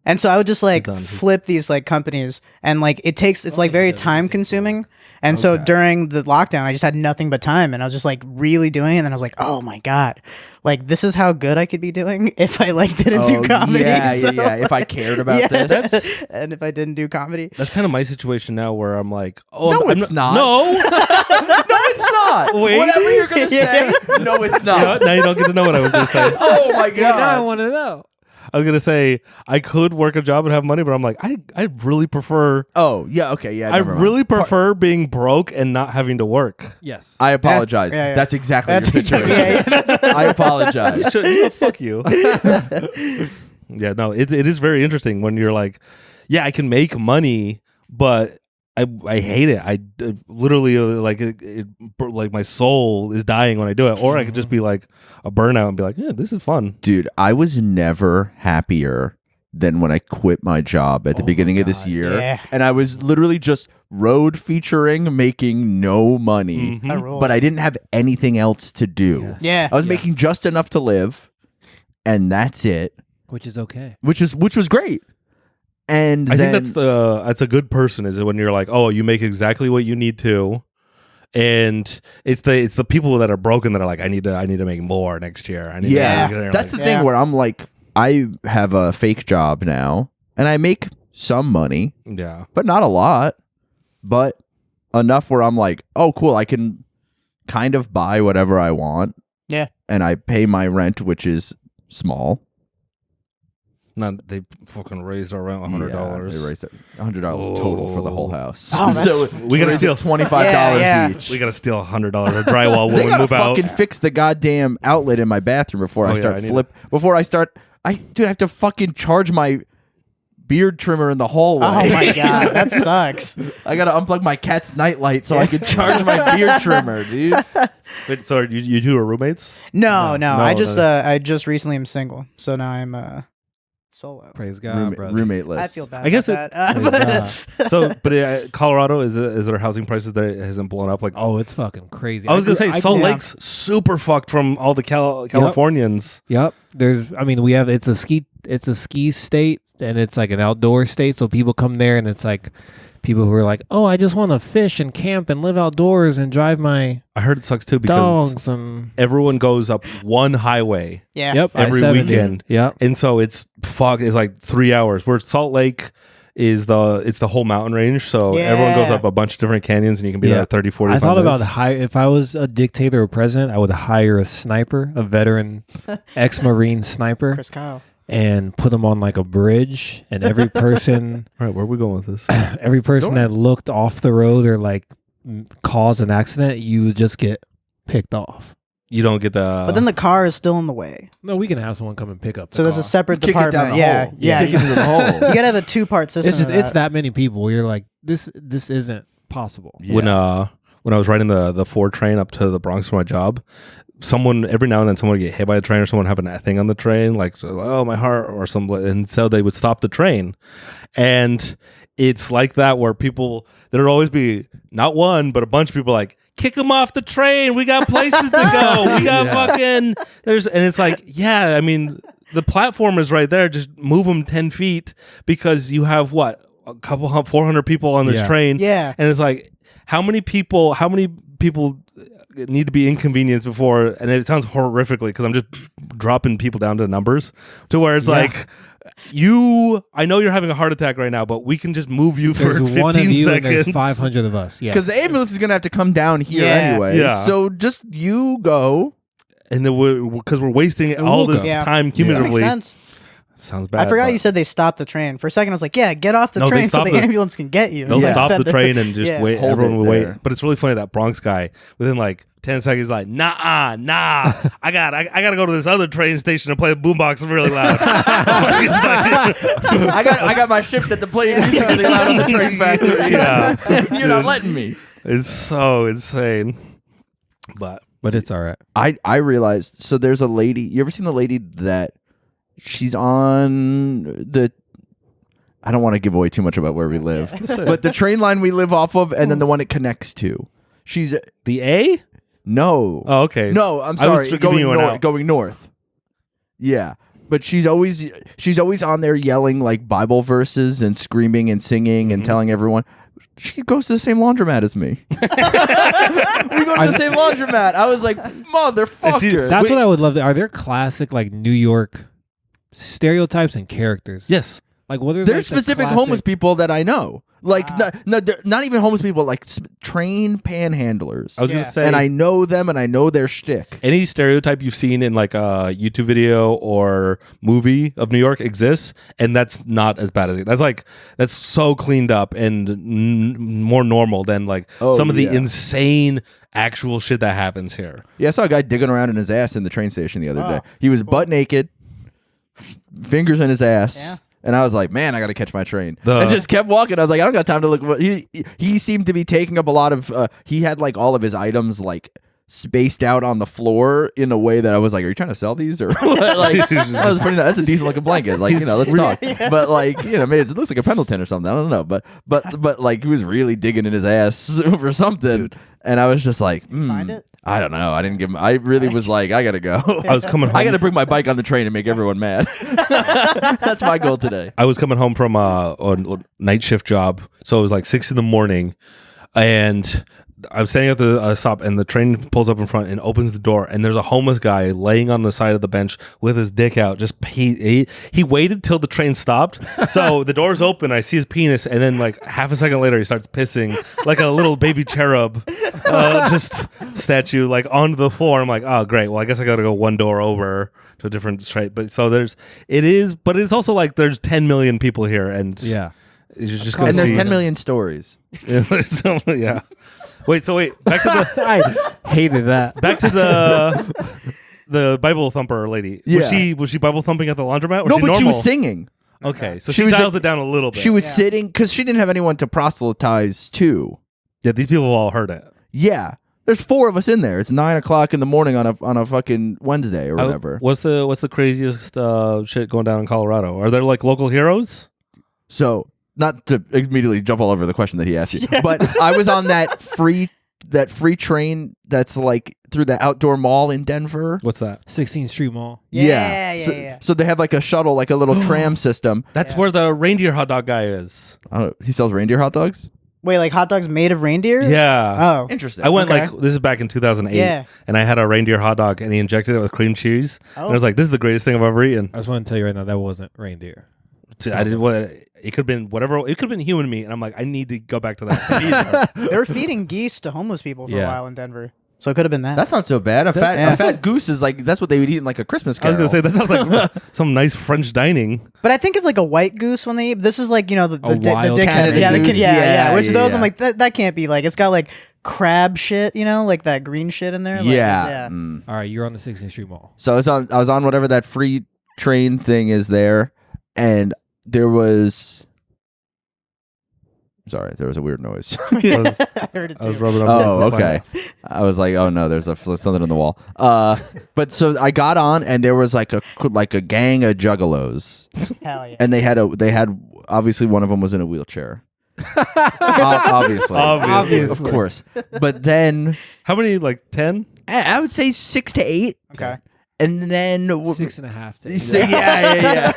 And so I would just like done. flip these like companies and like it's like very time consuming. And so Okay. during the lockdown, I just had nothing but time and I was just like really doing it. And then I was like, oh my God, like this is how good I could be doing if I like didn't do comedy. Yeah, So, yeah, yeah. If I cared about yeah. this. And if I didn't do comedy. That's kind of my situation now, where I'm like, oh, No, I'm it's not. No, No, it's not. Wait. Whatever you're going to Yeah. say, no, it's You know not. what? Now you don't get to know what I was going to say. Oh, my Now I God. want to know. I was going to say I could work a job and have money, but I'm like, I really prefer. Oh, yeah, okay, yeah. I never mind. really prefer being broke and not having to work. Yes. I apologize. Yeah, yeah. That's exactly That's your situation. yeah. I apologize. Fuck you. Yeah, no, it is very interesting when you're like, yeah, I can make money, but I hate it. I literally like my soul is dying when I do it. Or I could just be like a burnout and be like, yeah, this is fun. Dude, I was never happier than when I quit my job at the beginning of this year. Yeah. And I was literally just road featuring, making no money. Mhm. That rules. But I didn't have anything else to do. Yeah. I was making just enough to live, and that's it, Which is okay. which was great. And I then, think that's a good person, is it, when you're like, oh, you make exactly what you need to, and it's the people that are broken that are like, I need to make more next year. I need yeah, to, that's the Yeah. thing where I'm like, I have a fake job now, and I make some money, yeah. but not a lot, but enough where I'm like, oh, cool, I can kind of buy whatever I want. Yeah. And I pay my rent, which is small. Not they fucking raised our rent $100. Yeah, they raised it $100 total for the whole house. Oh, that's- so we gotta steal $25 Yeah, yeah. each. We gotta steal $100 of drywall They when we gotta move out. fucking fix the goddamn outlet in my bathroom before Oh, I yeah, start I need Before I start, I have to fucking charge my beard trimmer in the hallway. Oh my God, that sucks. I gotta unplug my cat's nightlight so I can charge my beard trimmer, dude. Wait, so you two are roommates? No. No, I just no. I just recently am single, so now I'm solo. Praise God, brother. Roommateless. I feel bad. I guess about Praise that. God. So, but Colorado is there housing prices that hasn't blown up like? Oh, it's fucking crazy. I was gonna say Salt yeah. Lake's super fucked from all the Californians. Yep. We have it's it's a ski state and it's like an outdoor state. So people come there and it's like people who are like, oh, I just want to fish and camp and live outdoors and drive my I heard it sucks too because dogs and everyone goes up one highway Yeah. yep every I-70. weekend. Yep. And so it's like 3 hours. Where Salt Lake is the whole mountain range. So everyone goes Yeah. up a bunch of different canyons and you can be there 30, 40 I thought minutes. about if I was a dictator or president, I would hire a sniper, a veteran ex-Marine sniper, Chris Kyle. and put him on like a bridge, and every person All right, where are we going with this? every person that looked off the road or like caused an accident, you would just get picked off. You don't get the But then the car is still in the way. No, we can have someone come and pick up. So there's a separate Kick it down department. the Yeah. hole. Yeah. Kick it into the hole. You gotta have a 2-part system. It's just of it's that many people. You're like this isn't possible. Yeah. when I was riding the 4 train up to the Bronx for my job, someone every now and then someone would get hit by a train or someone have a thing on the train like oh my heart or something, and so they would stop the train, and it's like that where people there'd always be not one but a bunch of people like kick them off the train. We got places to go. We got fucking and it's like yeah, I mean the platform is right there. Just move them 10 feet because you have what a couple 400 people on this Yeah. train. Yeah. And it's like, how many people need to be inconvenienced before? And it sounds horrifically because I'm just dropping people down to numbers to where it's like, I know you're having a heart attack right now, but we can just move you for There's 15 one of you and seconds. there's 500 of us. Yeah. Because the ambulance is gonna have to come down here Yeah. anyway. Yeah. So just you go. And then because we're wasting And all we'll this go. Yeah. time That makes cumulatively. sense. Sounds bad. I forgot but you said they stopped the train. For a second, I was like, yeah, get off the No, they train so stopped the the- ambulance can get you. They'll Yeah. stop the Instead- train and just Yeah. wait. Hold Everyone it will wait. there. But it's really funny that Bronx guy within like 10 seconds he's like, nah. I gotta go to this other train station and play the boombox really loud. It's like- I got my shift at the play music really loud on the train factory. Yeah. You're not letting me. It's so insane. But it's all right. I realized, so there's a lady, you ever seen the lady that she's on the, I don't want to give away too much about where we live, but the train line we live off of and then the one it connects to. She's, the A? no. Oh, okay. No, I'm I was sorry, just giving you an out. going north. Yeah. But she's always on there yelling like Bible verses and screaming and singing and telling everyone. She goes to the same laundromat as me. We go to the same laundromat. I was like, motherfucker. That's what I would love. Are there classic like New York stereotypes and characters? Yes. Like what are There's like, the specific classic- homeless people that I know. Like, not even homeless people, like train panhandlers. I was Yeah. gonna say, and I know them and I know their shtick. any stereotype you've seen in like a YouTube video or movie of New York exists, and that's not as bad as it. That's so cleaned up and more normal than like Oh, some of the yeah. insane actual shit that happens here. Yeah, I saw a guy digging around in his ass in the train station the other day. He was butt naked, fingers in his ass. Yeah. And I was like, man, I got to catch my train. The- And just kept walking. I was like, I don't got time to look. He seemed to be taking up a lot of, he had like all of his items like spaced out on the floor in a way that I was like, are you trying to sell these? Or what? Like, that was pretty, that's a decent looking blanket. Like, let's talk. But like, maybe it looks like a Pendleton or something. I don't know. But like, he was really digging in his ass for something. And I was just like, Find it? I don't know. I didn't give him. I really was like, I gotta go. I was coming home. I gotta bring my bike on the train and make everyone mad. That's my goal today. I was coming home from a night shift job, so it was like 6 a.m, and I'm standing at the stop, and the train pulls up in front and opens the door, and there's a homeless guy laying on the side of the bench with his dick out. Just he waited till the train stopped, so the door's open. I see his penis, and then like half a second later, he starts pissing like a little baby cherub, just statue like onto the floor. I'm like, oh great. Well, I guess I got to go one door over to a different street. But so but it's also like there's 10 million people here, and Yeah. you're just gonna And there's see 10 million stories. Yeah, there's yeah. Wait, back to the I hated that. back to the Bible thumper lady. Yeah. Was she Bible thumping at the laundromat? No, she but she normal? was singing. Okay, so She she was dials it down a little bit. She was sitting because she didn't have anyone to proselytize to. Yeah, these people all heard it. Yeah. There's 4 of us in there. It's 9 o'clock in the morning on a fucking Wednesday or whatever. What's the craziest shit going down in Colorado? Are there like local heroes? So, not to immediately jump all over the question that he asked you, but I was on that free that free train that's like through the outdoor mall in Denver? What's that? 16th Street Mall. Yeah. So they have like a shuttle, like a little tram system. That's where the reindeer hot dog guy is. Oh, he sells reindeer hot dogs? Wait, like hot dogs made of reindeer? Yeah. Oh. Interesting. I went Okay. like this is back in 2008, Yeah. and I had a reindeer hot dog, and he injected it with cream cheese. And I was like, "This is the greatest thing I've ever eaten." I just want to tell you right now that wasn't reindeer. I did what it could have been, whatever. It could have been human meat, and I'm like, I need to go back to that. They were feeding geese to homeless people for a Yeah. while in Denver. So it could have been that. That's not so bad. A fat goose is like, that's what they would eat in like a Christmas I was carol. gonna say that sounds like some nice French dining. But I think of like a white goose when they eat. This is like, you know, the wild dickhead. Canada Yeah, goose. yeah. Which Yeah, those yeah. I'm like, that can't be like, it's got like crab shit, you know, like that green shit in there. Like, Yeah. All right, you're on the 16th Street Mall. So I was on whatever that free train thing is there, and there was. Sorry, there was a weird noise. I was, I heard it I was too. rubbing up. Oh, okay. I was like, oh no, there's something on the wall. But so I got on, and there was like a gang of juggalos, Hell yeah. and they had obviously one of them was in a wheelchair. Obviously, Obviously. of course. But then How many? Like 10? I would say 6 to 8, Okay. and then 6.5 to 8. So, yeah.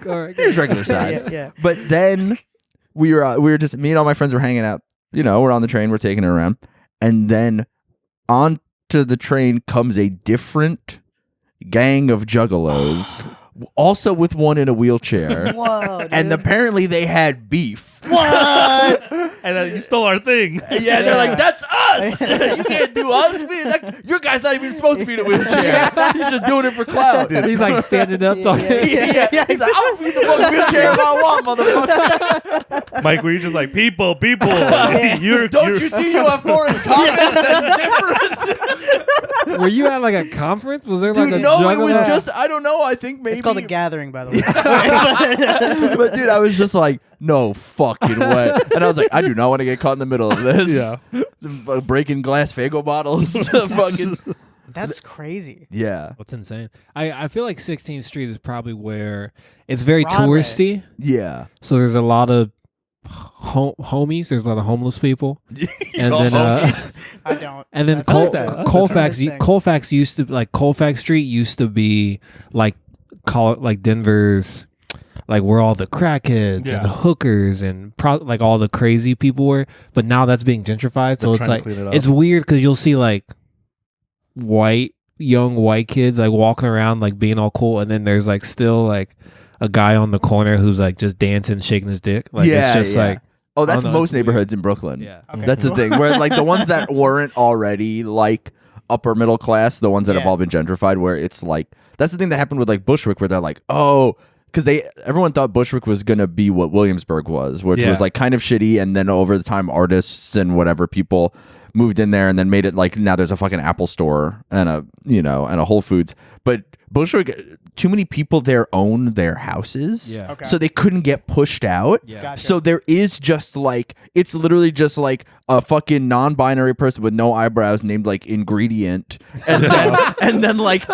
All right, It's regular size. Yeah. But then we were just me and all my friends were hanging out. You know, we're on the train, we're taking it around, and then onto the train comes a different gang of juggalos, also with one in a wheelchair. Whoa, dude. And apparently they had beef. What? And then you stole our thing. Yeah, they're like, that's us. You can't do us. Your guy's not even supposed to be in a wheelchair. He's just doing it for clout. He's like standing up talking. Yeah. He's like, I'll be the fucking wheelchair if I want, motherfucker. Mike, were you just like, people? Don't you see you have more in common than different? Were you at like a conference? Was there Dude, like a no, it was juggalo? just, I don't know. I think maybe. It's called a gathering, by the way. But dude, I was just like, no fucking way. And I was like, I do not want to get caught in the middle of this. Yeah. Breaking glass Faygo bottles. Fucking. That's crazy. Yeah. What's insane? I feel like 16th Street is probably where it's very Broadway. touristy. Yeah. So there's a lot of homies. There's a lot of homeless people. And then I don't. and then That's like that. Colfax Thing. Colfax used to like Colfax Street used to be like Denver's like where all the crackheads Yeah. and the hookers and like all the crazy people were, but now that's being gentrified. So They're it's trying to like clean it up. it's weird because you'll see like young white kids like walking around like being all cool, and then there's like still like a guy on the corner who's like just dancing, shaking his dick. Like it's just like Oh, that's I don't know, most it's weird. neighborhoods in Brooklyn. yeah. Okay, That's cool. the thing. Where like the ones that weren't already like upper middle class, the ones that have Yeah. all been gentrified, where it's like that's the thing that happened with like Bushwick, where they're like, oh, because everyone thought Bushwick was gonna be what Williamsburg was, which Yeah. was like kind of shitty, and then over the time, artists and whatever people moved in there and then made it like now there's a fucking Apple store and a Whole Foods, but Bushwick, too many people there own their houses, Yeah. Okay. so they couldn't get pushed out. Yeah. Gotcha. So there is just like it's literally just like a fucking non-binary person with no eyebrows named like Ingredient, and then like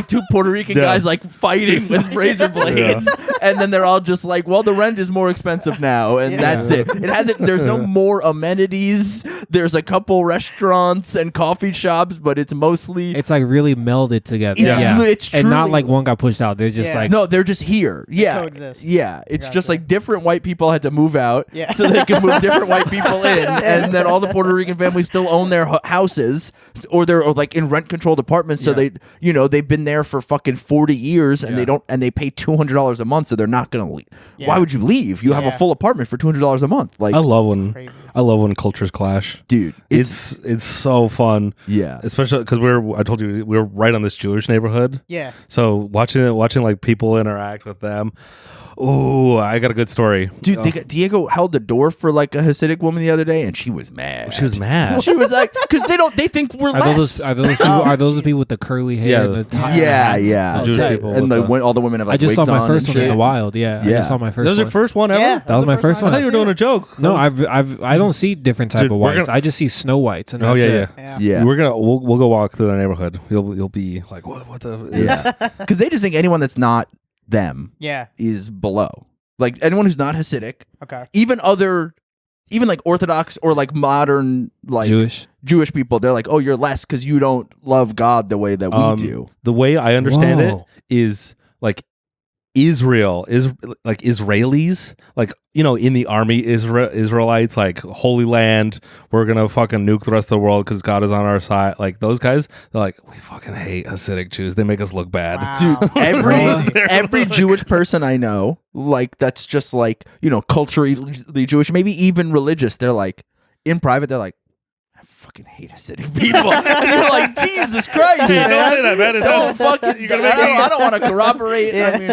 two Puerto Rican Yeah. guys like fighting with razor blades, and then they're all just like, well, the rent is more expensive now, and that's it. It hasn't. There's no more amenities. There's a couple restaurants and coffee shops, but it's mostly It's like really melded together. It's yeah. it's And not truly- like one got pushed out. They're just Yeah. like no, they're just here. Yeah. coexist. Yeah. It's just Gotcha. like different white people had to move out Yeah. so they could move different white people in. And then all the Puerto Rican families still own their houses or they're like in rent controlled apartments. So they've been there for fucking 40 years and they pay $200 a month. So they're not going to leave. Yeah. Why would you leave? You have a Yeah. full apartment for $200 a month. Like, I love when crazy. cultures clash. dude, It's so fun. yeah. Especially because I told you we were right on this Jewish neighborhood. Yeah. So watching like people interact with them. Oh, I got a good story. Dude, Diego held the door for like a Hasidic woman the other day, and she was mad. She was mad. She was like, because they think we're are less. those the people with the curly hair? Yeah. And the tie Yeah, hats? yeah. The Jewish Jewish people and with all the women have like I just saw wigs my on first and one in shit. the wild. Yeah, I Yeah. just saw my That first was your one. first one ever? Yeah. That was my first I one. thought you were doing a joke. No, I don't see different type Dude, of we're whites. gonna- I just see snow whites. And Oh, that's yeah, it. Yeah. Yeah, We'll go walk through the neighborhood. You'll be like, what the yeah. Because they just think anyone that's not them Yeah. is below. Like anyone who's not Hasidic, Okay. even other even like Orthodox or like modern like Jewish people, they're like, oh, you're less because you don't love God the way that we do. The way I understand Whoa. it is like Israel is like Israelis, like, you know, in the army, Israelites, like Holy Land, we're gonna fucking nuke the rest of the world because God is on our side. Like those guys, they're like, we fucking hate Hasidic Jews. They make us look bad. Wow. Dude, every Jewish person I know, like that's just like, you know, culturally Jewish, maybe even religious, they're like, in private, they're like, I fucking hate Hasidic people. And you're like, Jesus Christ, Dude, man. don't say that, man. It Don't sounds- fucking, you're gonna make me- I don't want to corroborate. Yeah. I mean,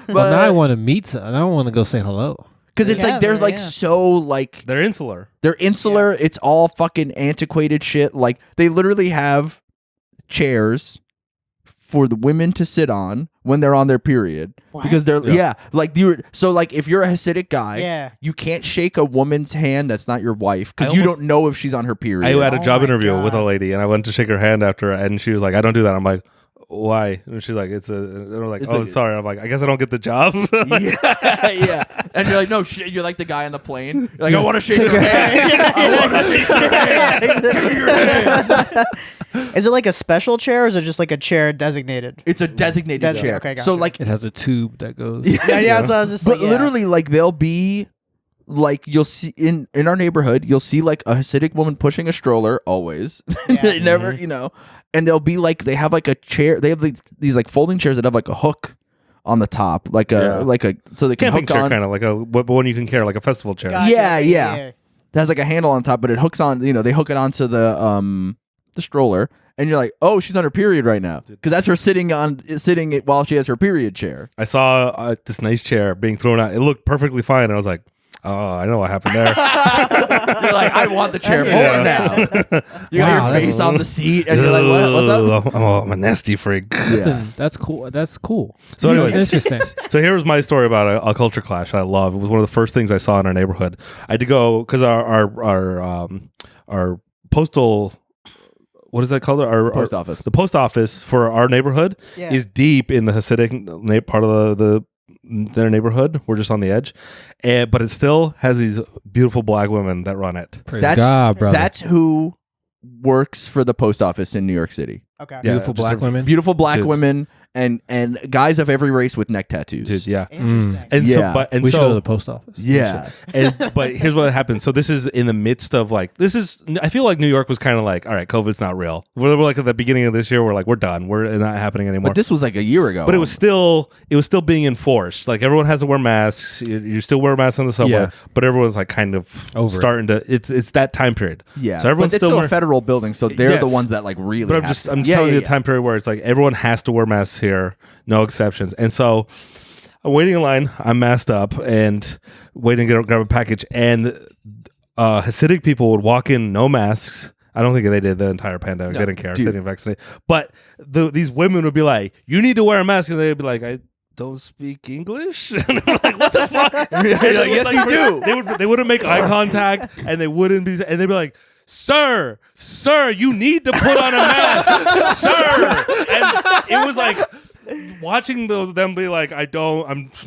but Well, now I want to meet some. I don't want to go say hello. because it's Yeah, like they're like yeah. so like They're insular. they're insular. It's all fucking antiquated shit. Like they literally have chairs for the women to sit on when they're on their period because they're like you. So like if you're a Hasidic guy, you can't shake a woman's hand that's not your wife because I you almost- don't know if she's on her period. I had a Oh job my interview with a God. lady, and I went to shake her hand after, and she was like, "I don't do that." I'm like, "Why?" And she's like, "It's a." And I'm like, It's "Oh, a- sorry." I'm like, "I guess I don't get the job." yeah. And you're like, no shit. You're like the guy on the plane. You're like, I want to shake your hand. I want to shake your hand. Is it like a special chair or is it just like a chair designated? It's a designated Desert. chair. Okay, gotcha. So like It has a tube that goes. Yeah, so I was just But like, literally, like they'll be like you'll see in our neighborhood, you'll see like a Hasidic woman pushing a stroller always. They never, you know, and they'll be like they have like a chair. They have like, these like folding chairs that have like a hook on the top, like a so they can Camping hook chair, on. kind of like a but one you can carry, like a festival chair. Gotcha. Yeah. It has like a handle on top, but it hooks on. You know, they hook it onto the stroller. And you're like, oh, she's on her period right now, because that's her sitting it while she has her period chair. I saw this nice chair being thrown out. It looked perfectly fine, and I was like, "Oh, I know what happened there." You're like, I want the chair more Yeah. now. You Wow, got your face on the seat, and you're like, what's up? I'm a nasty freak. That's cool. That's cool. So anyways, interesting. So here was my story about a culture clash I love. It was one of the first things I saw in our neighborhood. I had to go because our postal, what is that called? Our Post office. The post office for our neighborhood is deep in the Hasidic part of their neighborhood. We're just on the edge, but it still has these beautiful black women that run it. Praise God, brother. That's who works for the post office in New York City. Okay. Yeah, Beautiful just black a- women. Beautiful black Dude. women and guys of every race with neck tattoos. Dude, yeah. Interesting. And Yeah. so, we should go to the post office. Yeah. but here's what happened. So this is in the midst of like, I feel like New York was kind of like, all right, COVID's not real. We're like at the beginning of this year, we're like, we're done. We're not happening anymore. But this was like a year ago. But it was still being enforced. Like everyone has to wear masks. You still wear masks on the subway, Yeah. but everyone's like kind of Over it. starting to. It's that time period. Yeah. So everyone's but it's still still wearing, a federal building, so they're the Yes. ones that like really. But I'm have just to. I'm Yeah, telling yeah, you yeah. the time period where it's like everyone has to wear masks here, no exceptions. And so I'm waiting in line. I'm masked up and waiting to grab a package. And Hasidic people would walk in no masks. I don't think they did the entire pandemic. No, They didn't care. dude. They didn't vaccinate. But these women would be like, "You need to wear a mask," and they'd be like, "I don't speak English." And I'm like, "What the fuck?" And You're they like, would, "Yes, you do." They wouldn't make eye contact, and they wouldn't be. And they'd be like, Sir, you need to put on a mask, sir." And it was like watching them be like, I'm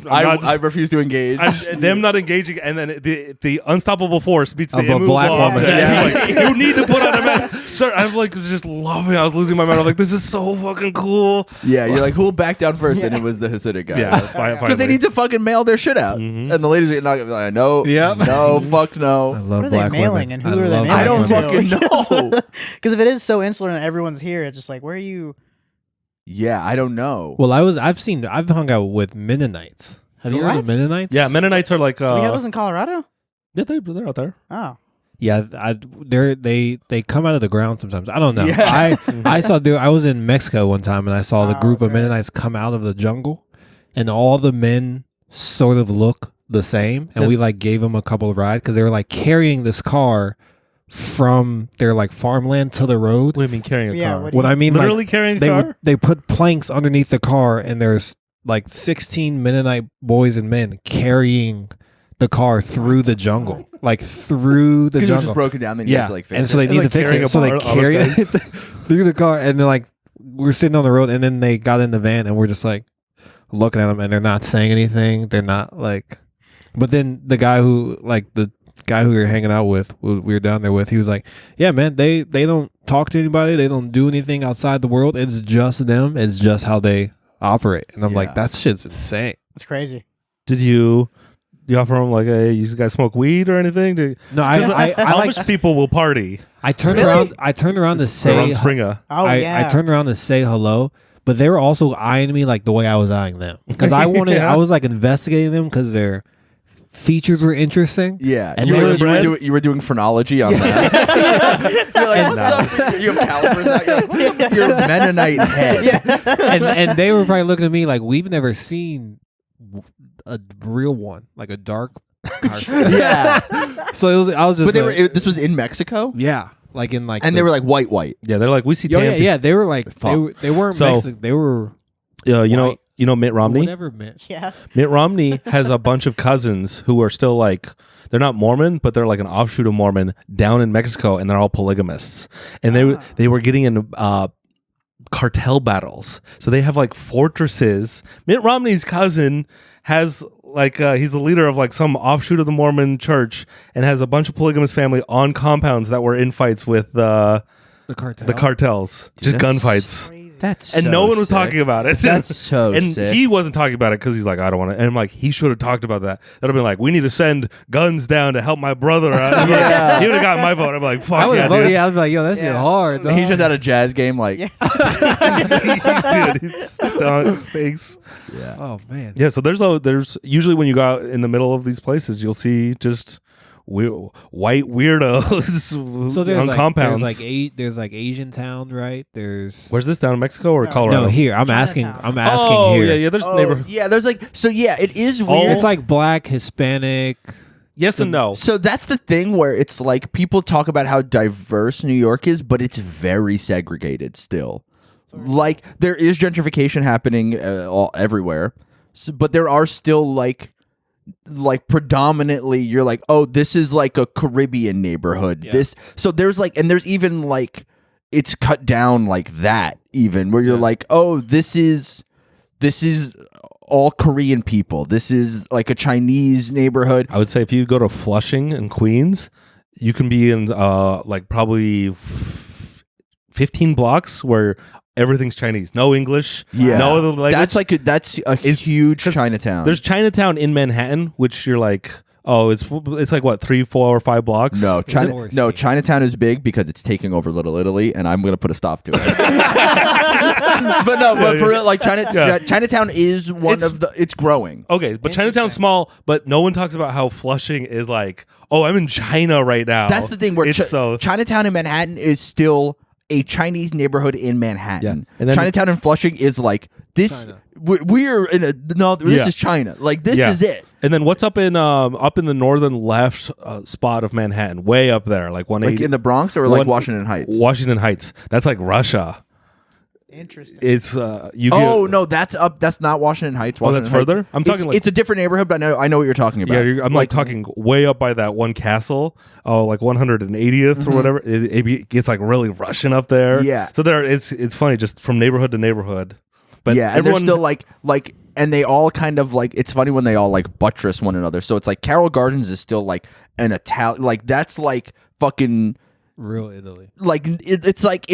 not. I refuse to engage. Them not engaging, and then the unstoppable force meets the Of a immovable black woman. object. Yeah. She's like, "You need to put on a mask, sir." I'm like just loving. I was losing my mind. I'm like, "This is so fucking cool." Yeah, you're like, who'll back down first? And it was the Hasidic guy. Yeah, Because they need to fucking mail their shit out. Mhm. And the ladies are not gonna be like, no, Yep. no, fuck I no. love What are they black mailing women. and who are they love mailing? I don't black women. fucking know. Because if it is so insular and everyone's here, it's just like, where are you? Yeah, I don't know. Well, I've hung out with Mennonites. Have you heard of What? Mennonites? Yeah, Mennonites are like. Do we have those in Colorado? Yeah, they're out there. Oh. Yeah, they come out of the ground sometimes. I don't know. Yeah. I was in Mexico one time and I saw the Oh, group of that's right. Mennonites come out of the jungle, and all the men sort of look the same. And we like gave them a couple of rides because they were like carrying this car from their like farmland to the road. What do you mean carrying a Yeah, car? what do What you- I mean, Literally like, carrying a they car. they put planks underneath the car, and there's like 16 Mennonite boys and men carrying the car through the jungle, like through the Because it was jungle. just broken down, then you Yeah, had to like fix and so they it. need Like to fix carrying it. So they apart all those carried it guys. through the car, and then like we're sitting on the road, and then they got in the van, and we're just like looking at them, and they're not saying anything. They're not like, but then the guy who like the guy who we were hanging out with, we were down there with, he was like, yeah, man, they don't talk to anybody. They don't do anything outside the world. It's just them. It's just how they operate. And I'm like, that shit's insane. It's crazy. Did you offer them like, hey, you guys smoke weed or anything? No, I how like much people will party I turned around to say around Springer? Oh, I turned around to say hello, but they were also eyeing me like the way I was eyeing them because I wanted. Yeah. I was like investigating them because their features were interesting. Yeah, And you were doing phrenology on that. You're like, what's up? You have calipers out. You're like, what's up with your Mennonite head? and they were probably looking at me like, we've never seen a real one, like a dark person. Yeah. So I was just. But like, this was in Mexico, yeah, like in like. and they were like white. Yeah, they're like, we see Oh, tan yeah, they were like Fuck. they weren't So- Mexican. They were you know Mitt Romney? whatever meant. Yeah. Mitt Romney has a bunch of cousins who are still like, they're not Mormon, but they're like an offshoot of Mormon down in Mexico, and they're all polygamists. And they were getting in cartel battles. So they have like fortresses. Mitt Romney's cousin has like he's the leader of like some offshoot of the Mormon church and has a bunch of polygamous family on compounds that were in fights with The cartel. the cartels, just that's- gunfights. Crazy. That's And so no one was sick. talking about it. That's so and sick. he wasn't talking about it because he's like, I don't want to. And I'm like, he should have talked about that. That'd have been like, we need to send guns down to help my brother out. Yeah. He would have got my vote. I'm like, fuck I was yeah, voting. dude. Yeah, I was like, yo, that shit Yeah. hard. Dog. He's just at a jazz game, like, Dude, it stinks. yeah. Oh man. Yeah, so there's usually when you go out in the middle of these places, you'll see just white weirdos So there's on like, compounds. there's like Asian Town, right? There's Where's this, down in Mexico or Colorado? no here. I'm Chinatown. asking Oh, here. yeah, there's neighborhood. Yeah, there's like, so yeah, it is weird. It's like black, Hispanic. Yes and no. So that's the thing where it's like people talk about how diverse New York is, but it's very segregated still. Like there is gentrification happening everywhere, but there are still like predominantly you're like, oh, this is like a Caribbean neighborhood. Yeah. So there's like, and there's even like it's cut down like that even where you're like, oh, this is all Korean people. This is like a Chinese neighborhood. I would say if you go to Flushing and Queens, you can be in like probably 15 blocks where everything's Chinese, no English, Yeah. no other language. That's a huge Chinatown. There's Chinatown in Manhattan, which you're like, oh, it's like what 3, 4, or 5 blocks. No, It's more Chinatown is big because it's taking over Little Italy, and I'm gonna put a stop to it. but for real, like Chinatown is it's growing. Okay, but Chinatown's small, but no one talks about how Flushing is like, oh, I'm in China right now. That's the thing where it's Chinatown in Manhattan is still a Chinese neighborhood in Manhattan. Yeah. And then Chinatown in Flushing is like this. China. We're in a this Yeah. is China. Like this Yeah. is it. And then what's up in the northern left spot of Manhattan, way up there, like 180, Like in the Bronx or like Washington Heights. Washington Heights. That's like Russia. Interesting. It's you. Oh no, that's up. That's not Washington Heights. Oh, that's Washington Heights. further? I'm talking like- it's a different neighborhood, but I know what you're talking about. Yeah, I'm like talking way up by that one castle, like 180th or whatever. It gets like really Russian up there. Yeah. So it's funny just from neighborhood to neighborhood. But yeah, and everyone they're still like, and they all kind of like. It's funny when they all like buttress one another. So it's like Carroll Gardens is still like an Italian. Like that's like fucking. Real Italy. Like it's like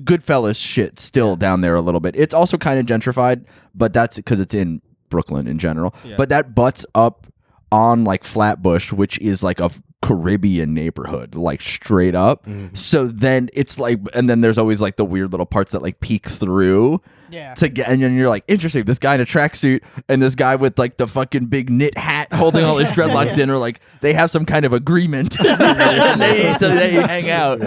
Goodfellas shit still down there a little bit. It's also kind of gentrified, but that's because it's in Brooklyn in general. Yeah. But that butts up on like Flatbush, which is like a Caribbean neighborhood, like straight up. So then it's like, and then there's always like the weird little parts that like peek through. Yeah. To get, and then you're like, interesting. This guy in a tracksuit and this guy with like the fucking big knit hat holding all his dreadlocks in, or like they have some kind of agreement. and they hang out.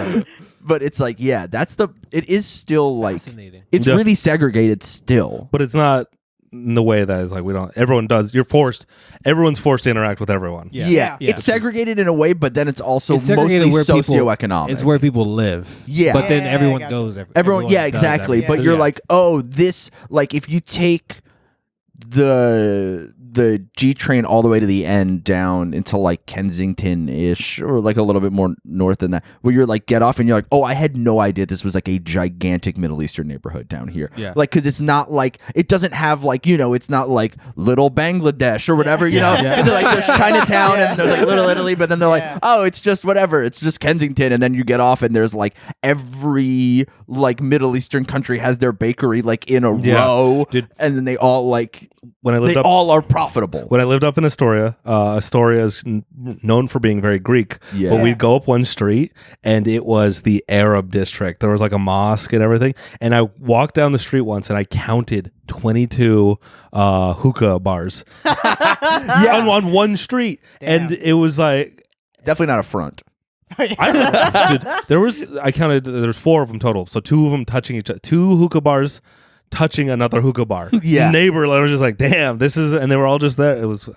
But it's like, yeah, it is still like, Fascinating. it's Yeah. really segregated still. but it's not in the way that is like everyone does. Everyone's forced to interact with everyone. Yeah. Yeah. Yeah. It's segregated in a way, but then it's also It's segregated mostly where people- socioeconomic. It's where people live. Yeah. But then Yeah, everyone gotcha. goes. Everyone, yeah, does exactly. everything. But you're Yeah. like, oh, this, like, if you take the G train all the way to the end down into like Kensington-ish or like a little bit more north than that, where you're like get off and you're like, oh, I had no idea this was like a gigantic Middle Eastern neighborhood down here. Yeah. Like, because it's not like, it doesn't have like, it's not like little Bangladesh or whatever, you know? Yeah. It's like there's Chinatown and there's like Little Italy, but then they're like, oh, it's just whatever. It's just Kensington. And then you get off and there's like every like Middle Eastern country has their bakery like in a row. Dude. And then they all like, When I lived they up, all are profitable. when I lived up in Astoria, Astoria is known for being very Greek. Yeah. But we'd go up one street, and it was the Arab district. There was like a mosque and everything. And I walked down the street once, and I counted 22 hookah bars on one street. Damn. And it was like, Definitely not a front. I don't know. Dude, I counted, there's 4 of them total. So 2 of them touching each other. 2 hookah bars touching another hookah bar. Yeah. Neighbor, I was just like, damn, this is, and they were all just there. It was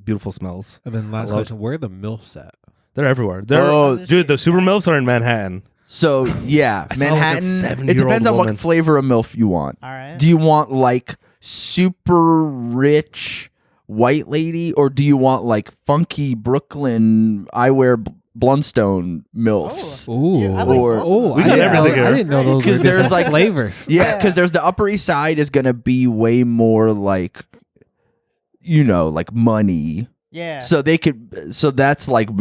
beautiful smells. And then last love- question: where are the MILFs at? They're everywhere. They're, Oh, dude, the super MILFs are in Manhattan. So yeah, I saw, like, a Manhattan. 70-year-old It depends on woman. what flavor of MILF you want. All right. Do you want like super rich white lady, or do you want like funky Brooklyn Blundstone MILFs? Ooh, I like Or- both. We got everything here. I didn't know those. 'Cause were there's, different like- flavors. Yeah, because there's the Upper East Side is gonna be way more like, like money. Yeah. So they could. So that's like I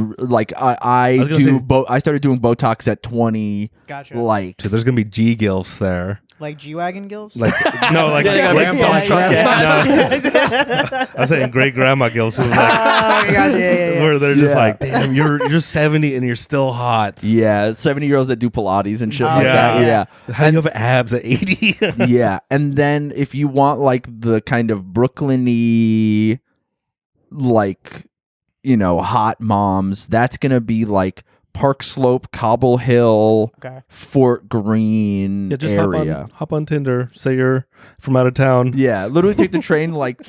was gonna do. say- I started doing Botox at 20. Gotcha. Like Dude, there's gonna be G gilfs there. Like G-Wagon gills? Like no, like Yeah, they got like- grandpa truck No. I'm saying great grandma gilfs who like, Oh, gotcha. Yeah. where they're just Yeah. like, damn, you're 70 and you're still hot. yeah, 70-year-olds that do Pilates and shit Oh, like yeah. that. Yeah. How do you have abs at 80? Yeah, and then if you want like the kind of Brooklyny, like hot moms, that's gonna be like Park Slope, Cobble Hill, Okay. Fort Greene Yeah, just area. hop on Tinder. Say you're from out of town. Yeah, literally take the train like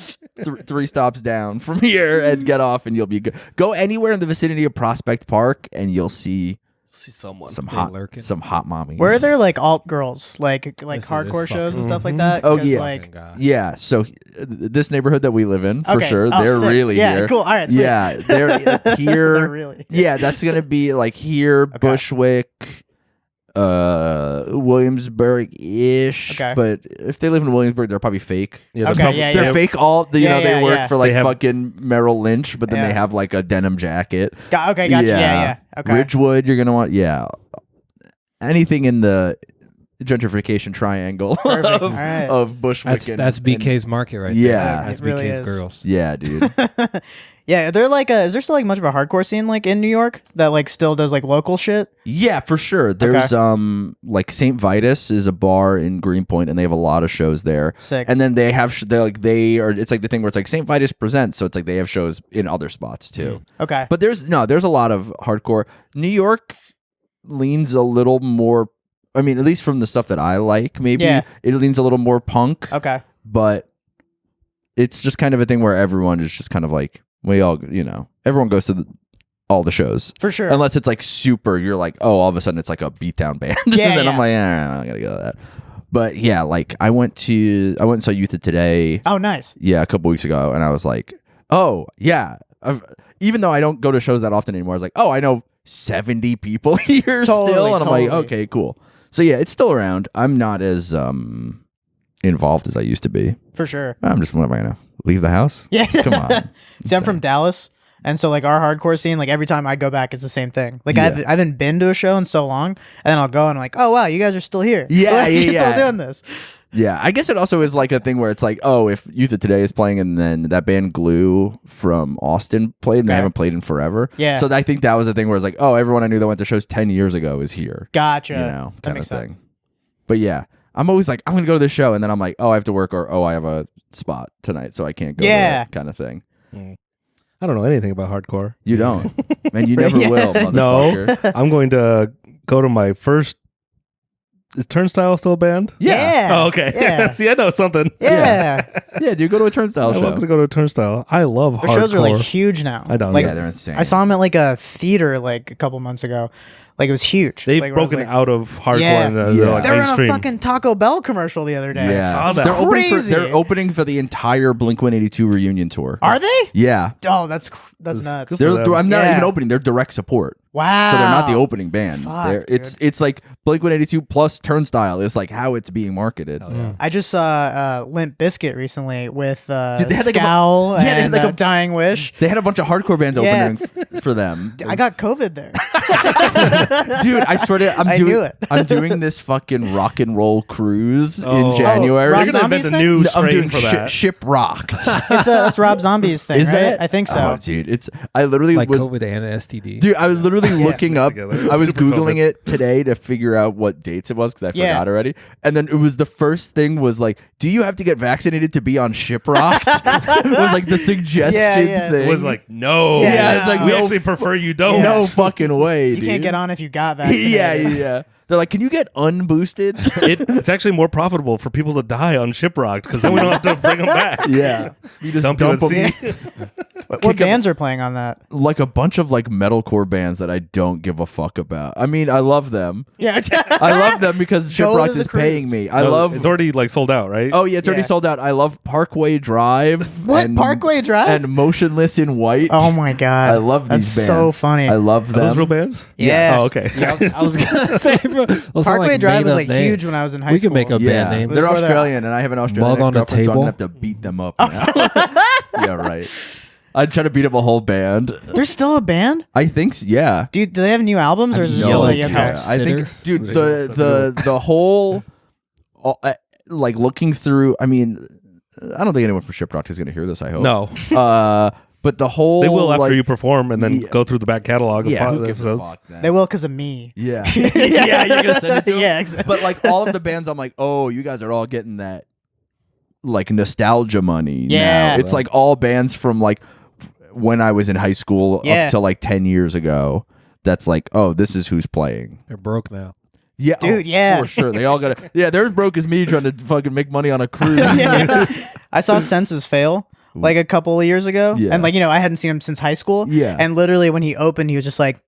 3 stops down from here and get off, and you'll be good. Go anywhere in the vicinity of Prospect Park, and you'll see See someone. some They hot lurking. mommies. Where are there like alt girls, like This hardcore is shows and fucking- stuff like that? Oh, 'Cause, yeah. Like, Yeah, so this neighborhood that we live in, for okay. sure, Oh, they're sick. really yeah, here. cool. All right. Sweet. Yeah, they're here. They're really. Yeah, that's gonna be like here, Bushwick, Williamsburg-ish. Okay. But if they live in Williamsburg, they're probably fake. Yeah, Okay, probably- yeah, They're yeah. fake. All you know, Yeah, they work yeah. for like They have- fucking Merrill Lynch, but then Yeah. they have like a denim jacket. Okay, gotcha. Yeah. Okay. Ridgewood, you're gonna want anything in the gentrification triangle Perfect. of, All right. of Bushwick. That's BK's market right Yeah. there. That's It really BK's is. girls. yeah, dude. Yeah, they're like is there still like much of a hardcore scene like in New York that like still does like local shit? Yeah, for sure. There's like St. Vitus is a bar in Greenpoint, and they have a lot of shows there. Sick. And then they have it's like the thing where it's like St. Vitus presents, so it's like they have shows in other spots too. Okay. But there's a lot of hardcore. New York leans a little more. I mean, at least from the stuff that I like, maybe Yeah. it leans a little more punk. Okay. But it's just kind of a thing where everyone is just kind of like everyone goes to all the show,s For sure. unless it's like super. You're like, oh, all of a sudden it's like a beatdown band. Yeah, and then yeah. I'm like, I gotta go to that. But yeah, like I went and saw Youth of Today. Oh, nice. Yeah, a couple weeks ago, and I was like, oh yeah. Even though I don't go to shows that often anymore, I was like, oh, I know 70 people here Totally, still, and I'm like, totally. okay, cool. So yeah, it's still around. I'm not as involved as I used to be. For sure. I'm just, what am I gonna leave the house? Yeah. Come on. See, I'm from Dallas, and so like our hardcore scene, like every time I go back, it's the same thing. Like Yeah. I haven't been to a show in so long, and then I'll go and I'm like, oh wow, you guys are still here. Yeah, Like, yeah, you're yeah. still doing this. Yeah, I guess it also is like a thing where it's like, oh, if Youth of Today is playing and then that band Glue from Austin played and they Okay. haven't played in forever. Yeah. So I think that was the thing where it's like, oh, everyone I knew that went to shows 10 years ago is here. Gotcha. You know, that kind makes of thing. sense. But yeah, I'm always like, I'm going to go to this show. And then I'm like, oh, I have to work, or oh, I have a spot tonight, so I can't go. Yeah. Kind of thing. I don't know anything about hardcore. You don't. And you never Yeah. will, motherfucker. I'm going to go to my first. Is Turnstile still a band? Yeah. Oh, okay. Yeah. See, I know something. Yeah. Yeah, dude, go to a Turnstile I'm show. going to go to a Turnstile. I love Their hardcore. shows are like huge now. I don't Like, know. Yeah, they're insane. I saw them at like a theater like a couple months ago. Like it was huge. They've like, where I was broken like, out of hardcore Yeah. and they're like They were in a mainstream. fucking Taco Bell commercial the other day. Yeah, saw that. they're opening, Crazy. they're opening for the entire Blink-182 reunion tour. Are they? Yeah, Oh, that's nuts. for them. I'm not Yeah. even opening. They're direct support. Wow. So they're not the opening band. Fuck, It's like Blink-182 plus Turnstile is like how it's being marketed. I just saw Limp Bizkit recently with Dude, they had like a bu- Scowl Yeah, they had and like a- Dying Wish. They had a bunch of hardcore bands Yeah. opening for them. I got COVID there. Dude, I swear to I knew it. I'm doing this fucking rock and roll cruise Oh. in January. Rob They're gonna invent Zombie's a thing? new I'm strain doing for that. Shiprocked. That's Rob Zombie's thing, Is right? that? I think so. Oh, dude, I literally Like was. COVID and STD. Dude, I was literally looking up. together. I was Super Googling COVID. it today to figure out what dates it was because I Yeah. forgot already. And then it was the first thing was like, do you have to get vaccinated to be on Shiprocked? was like the suggested Yeah. thing. It was like, no. Yeah, it's like, we no actually prefer you don't. no fucking way, You dude. can't get on if you got vaccinated. yeah. They're like, can you get unboosted? It's actually more profitable for people to die on Shiprocked because then we don't have to bring them back. yeah. You just Dump dump you them. at sea. What bands are playing on that? Like a bunch of like metalcore bands that I don't give a fuck about. I mean, I love them. Yeah. I love them because Go Shiprocked to the is paying cruise. me. I No, love. It's already like sold out, right? Oh yeah, it's already Yeah. sold out. I love Parkway Drive. What? and- Parkway Drive? and Motionless in White. Oh my god. I love these That's bands. so funny. I love Are them. those real bands? Yeah. Oh, okay. I was gonna say, bro, those are, Parkway like, Drive was made-up like names. huge when I was in high We school. could make a Yeah, band name. they're Before they're- Australian, and I have an Australian Mug on the ex-girlfriend, so I'm table. gonna have to beat them up. Now. Yeah, right. I'd try to beat up a whole band. There's still a band? I think, yeah. Dude, do they have new albums or is it No still like idea. okay? idea. I think, Sitters? dude, That's the whole, like looking through. I mean, I don't think anyone from Shiprocked is gonna hear this. I hope No. But the whole They will after like, you perform and then Yeah. go through the back catalog of Yeah, who gives a episodes. fuck, man? They will because of me. Yeah, yeah, you're gonna send it to them? Yeah, exactly. But like all of the bands, I'm like, oh, you guys are all getting that like nostalgia money. Yeah. now. It's like all bands from like when I was in high school Yeah. up to like 10 years ago. That's like, oh, this is who's playing. They're broke now. Yeah, Dude, yeah. for sure. They all got to. Yeah, they're as broke as me trying to fucking make money on a cruise. Yeah. I saw Senses Fail like a couple of years ago. Yeah. And like, I hadn't seen him since high school. Yeah. And literally when he opened, he was just like,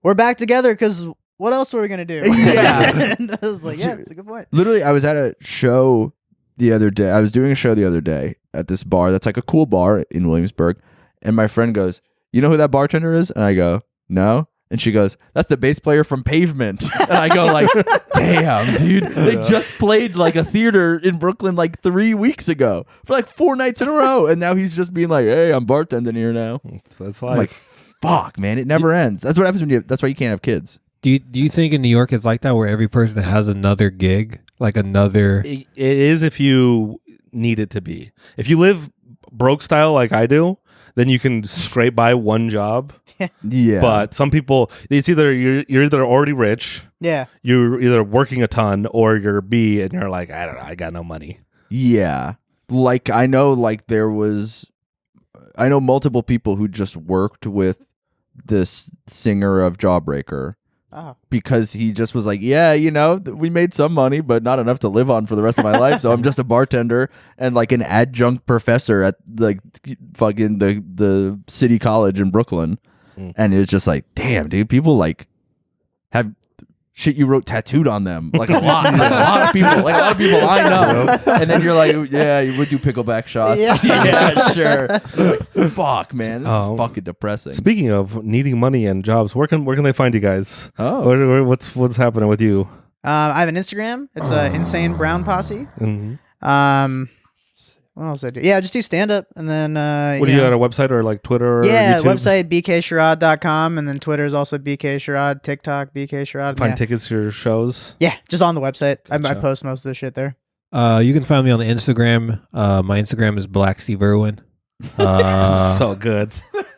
we're back together because what else were we going to do? Yeah. And I was like, yeah, that's a good point. Literally, I was at a show the other day. I was doing a show the other day at this bar that's like a cool bar in Williamsburg. And my friend goes, you know who that bartender is? And I go, no. And she goes, that's the bass player from Pavement. And I go like, damn, dude. They just played like a theater in Brooklyn like 3 weeks ago for like 4 nights in a row. And now he's just being like, hey, I'm bartending here now. That's I'm like, life. fuck, man. It never ends. That's what happens when that's why you can't have kids. Do you think in New York it's like that where every person has another gig, like another? It is if you need it to be. If you live broke style like I do, then you can scrape by one job. Yeah. But some people, it's either you're either already rich, Yeah. you're either working a ton, or you're B and you're like, I don't know, I got no money. yeah. Like I know multiple people who just worked with this singer of Jawbreaker Oh. because he just was like, yeah, we made some money, but not enough to live on for the rest of my life. So I'm just a bartender and like an adjunct professor at like fucking the city college in Brooklyn. And it's just like, damn, dude, people like have shit you wrote tattooed on them. Like a lot. Like a lot of people I know. And then you're like, yeah, you would do pickleback shots. Yeah, sure. Like, fuck, man. This Oh. is fucking depressing. Speaking of needing money and jobs, where can they find you guys? Oh. What's happening with you? I have an Instagram. It's Insane Brown Posse. Mhm. What else I do? Yeah, I just do stand up and then What do you got, a website or like Twitter or yeah, YouTube? website bksharad.com and then Twitter is also BK Sharad, TikTok BK Sharad. Find Yeah. tickets to your shows. Yeah, just on the website. I Gotcha. post most of the shit there. You can find me on the Instagram. My Instagram is Black Steve Irwin. So good.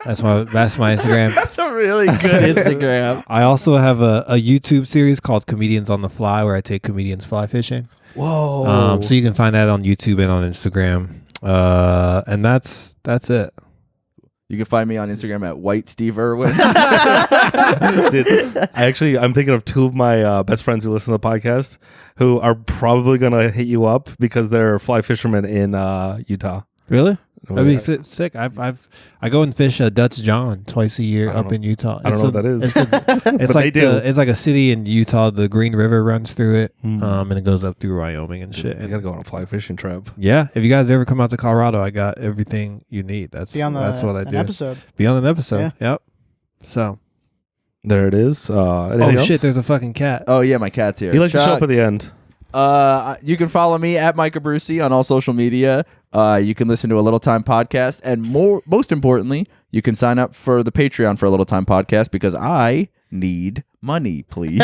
That's my Instagram. That's a really good Instagram. I also have a YouTube series called Comedians on the Fly where I take comedians fly fishing. Whoa. So you can find that on YouTube and on Instagram. And that's it. You can find me on Instagram at White Steve Irwin. Dude, I'm thinking of two of my best friends who listen to the podcast who are probably gonna hit you up because they're fly fishermen in Utah. Really? That'd be sick. I go and fish Dutch John twice a year up in Utah. I don't know what that is. It's But like they do. it's like a city in Utah. The Green River runs through it, and it goes up through Wyoming and shit. You And gotta go on a fly fishing trip. yeah, if you guys ever come out to Colorado, I got everything you need. That's what I do. Episode. Be on an episode. Yep. So. There it is. Oh Anything else? shit! There's a fucking cat. Oh yeah, my cat's here. He likes to show Chuck. up at the end. You can follow me at Mike Abrusci on all social media. You can listen to a Little Time podcast, and most importantly, you can sign up for the Patreon for a Little Time podcast because I need money, please.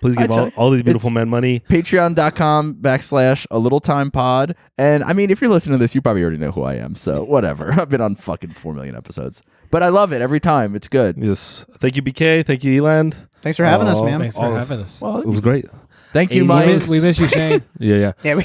Please give all these beautiful men money. Patreon.com/a Little Time pod. And I mean, if you're listening to this, you probably already know who I am. So whatever. I've been on fucking 4 million episodes, but I love it every time. It's good. Yes. Thank you, BK. Thank you, Eeland. Thanks for having us, man. Thanks for having us. It was great. Thank you, We Mike. miss you, Shane. Yeah. Yeah,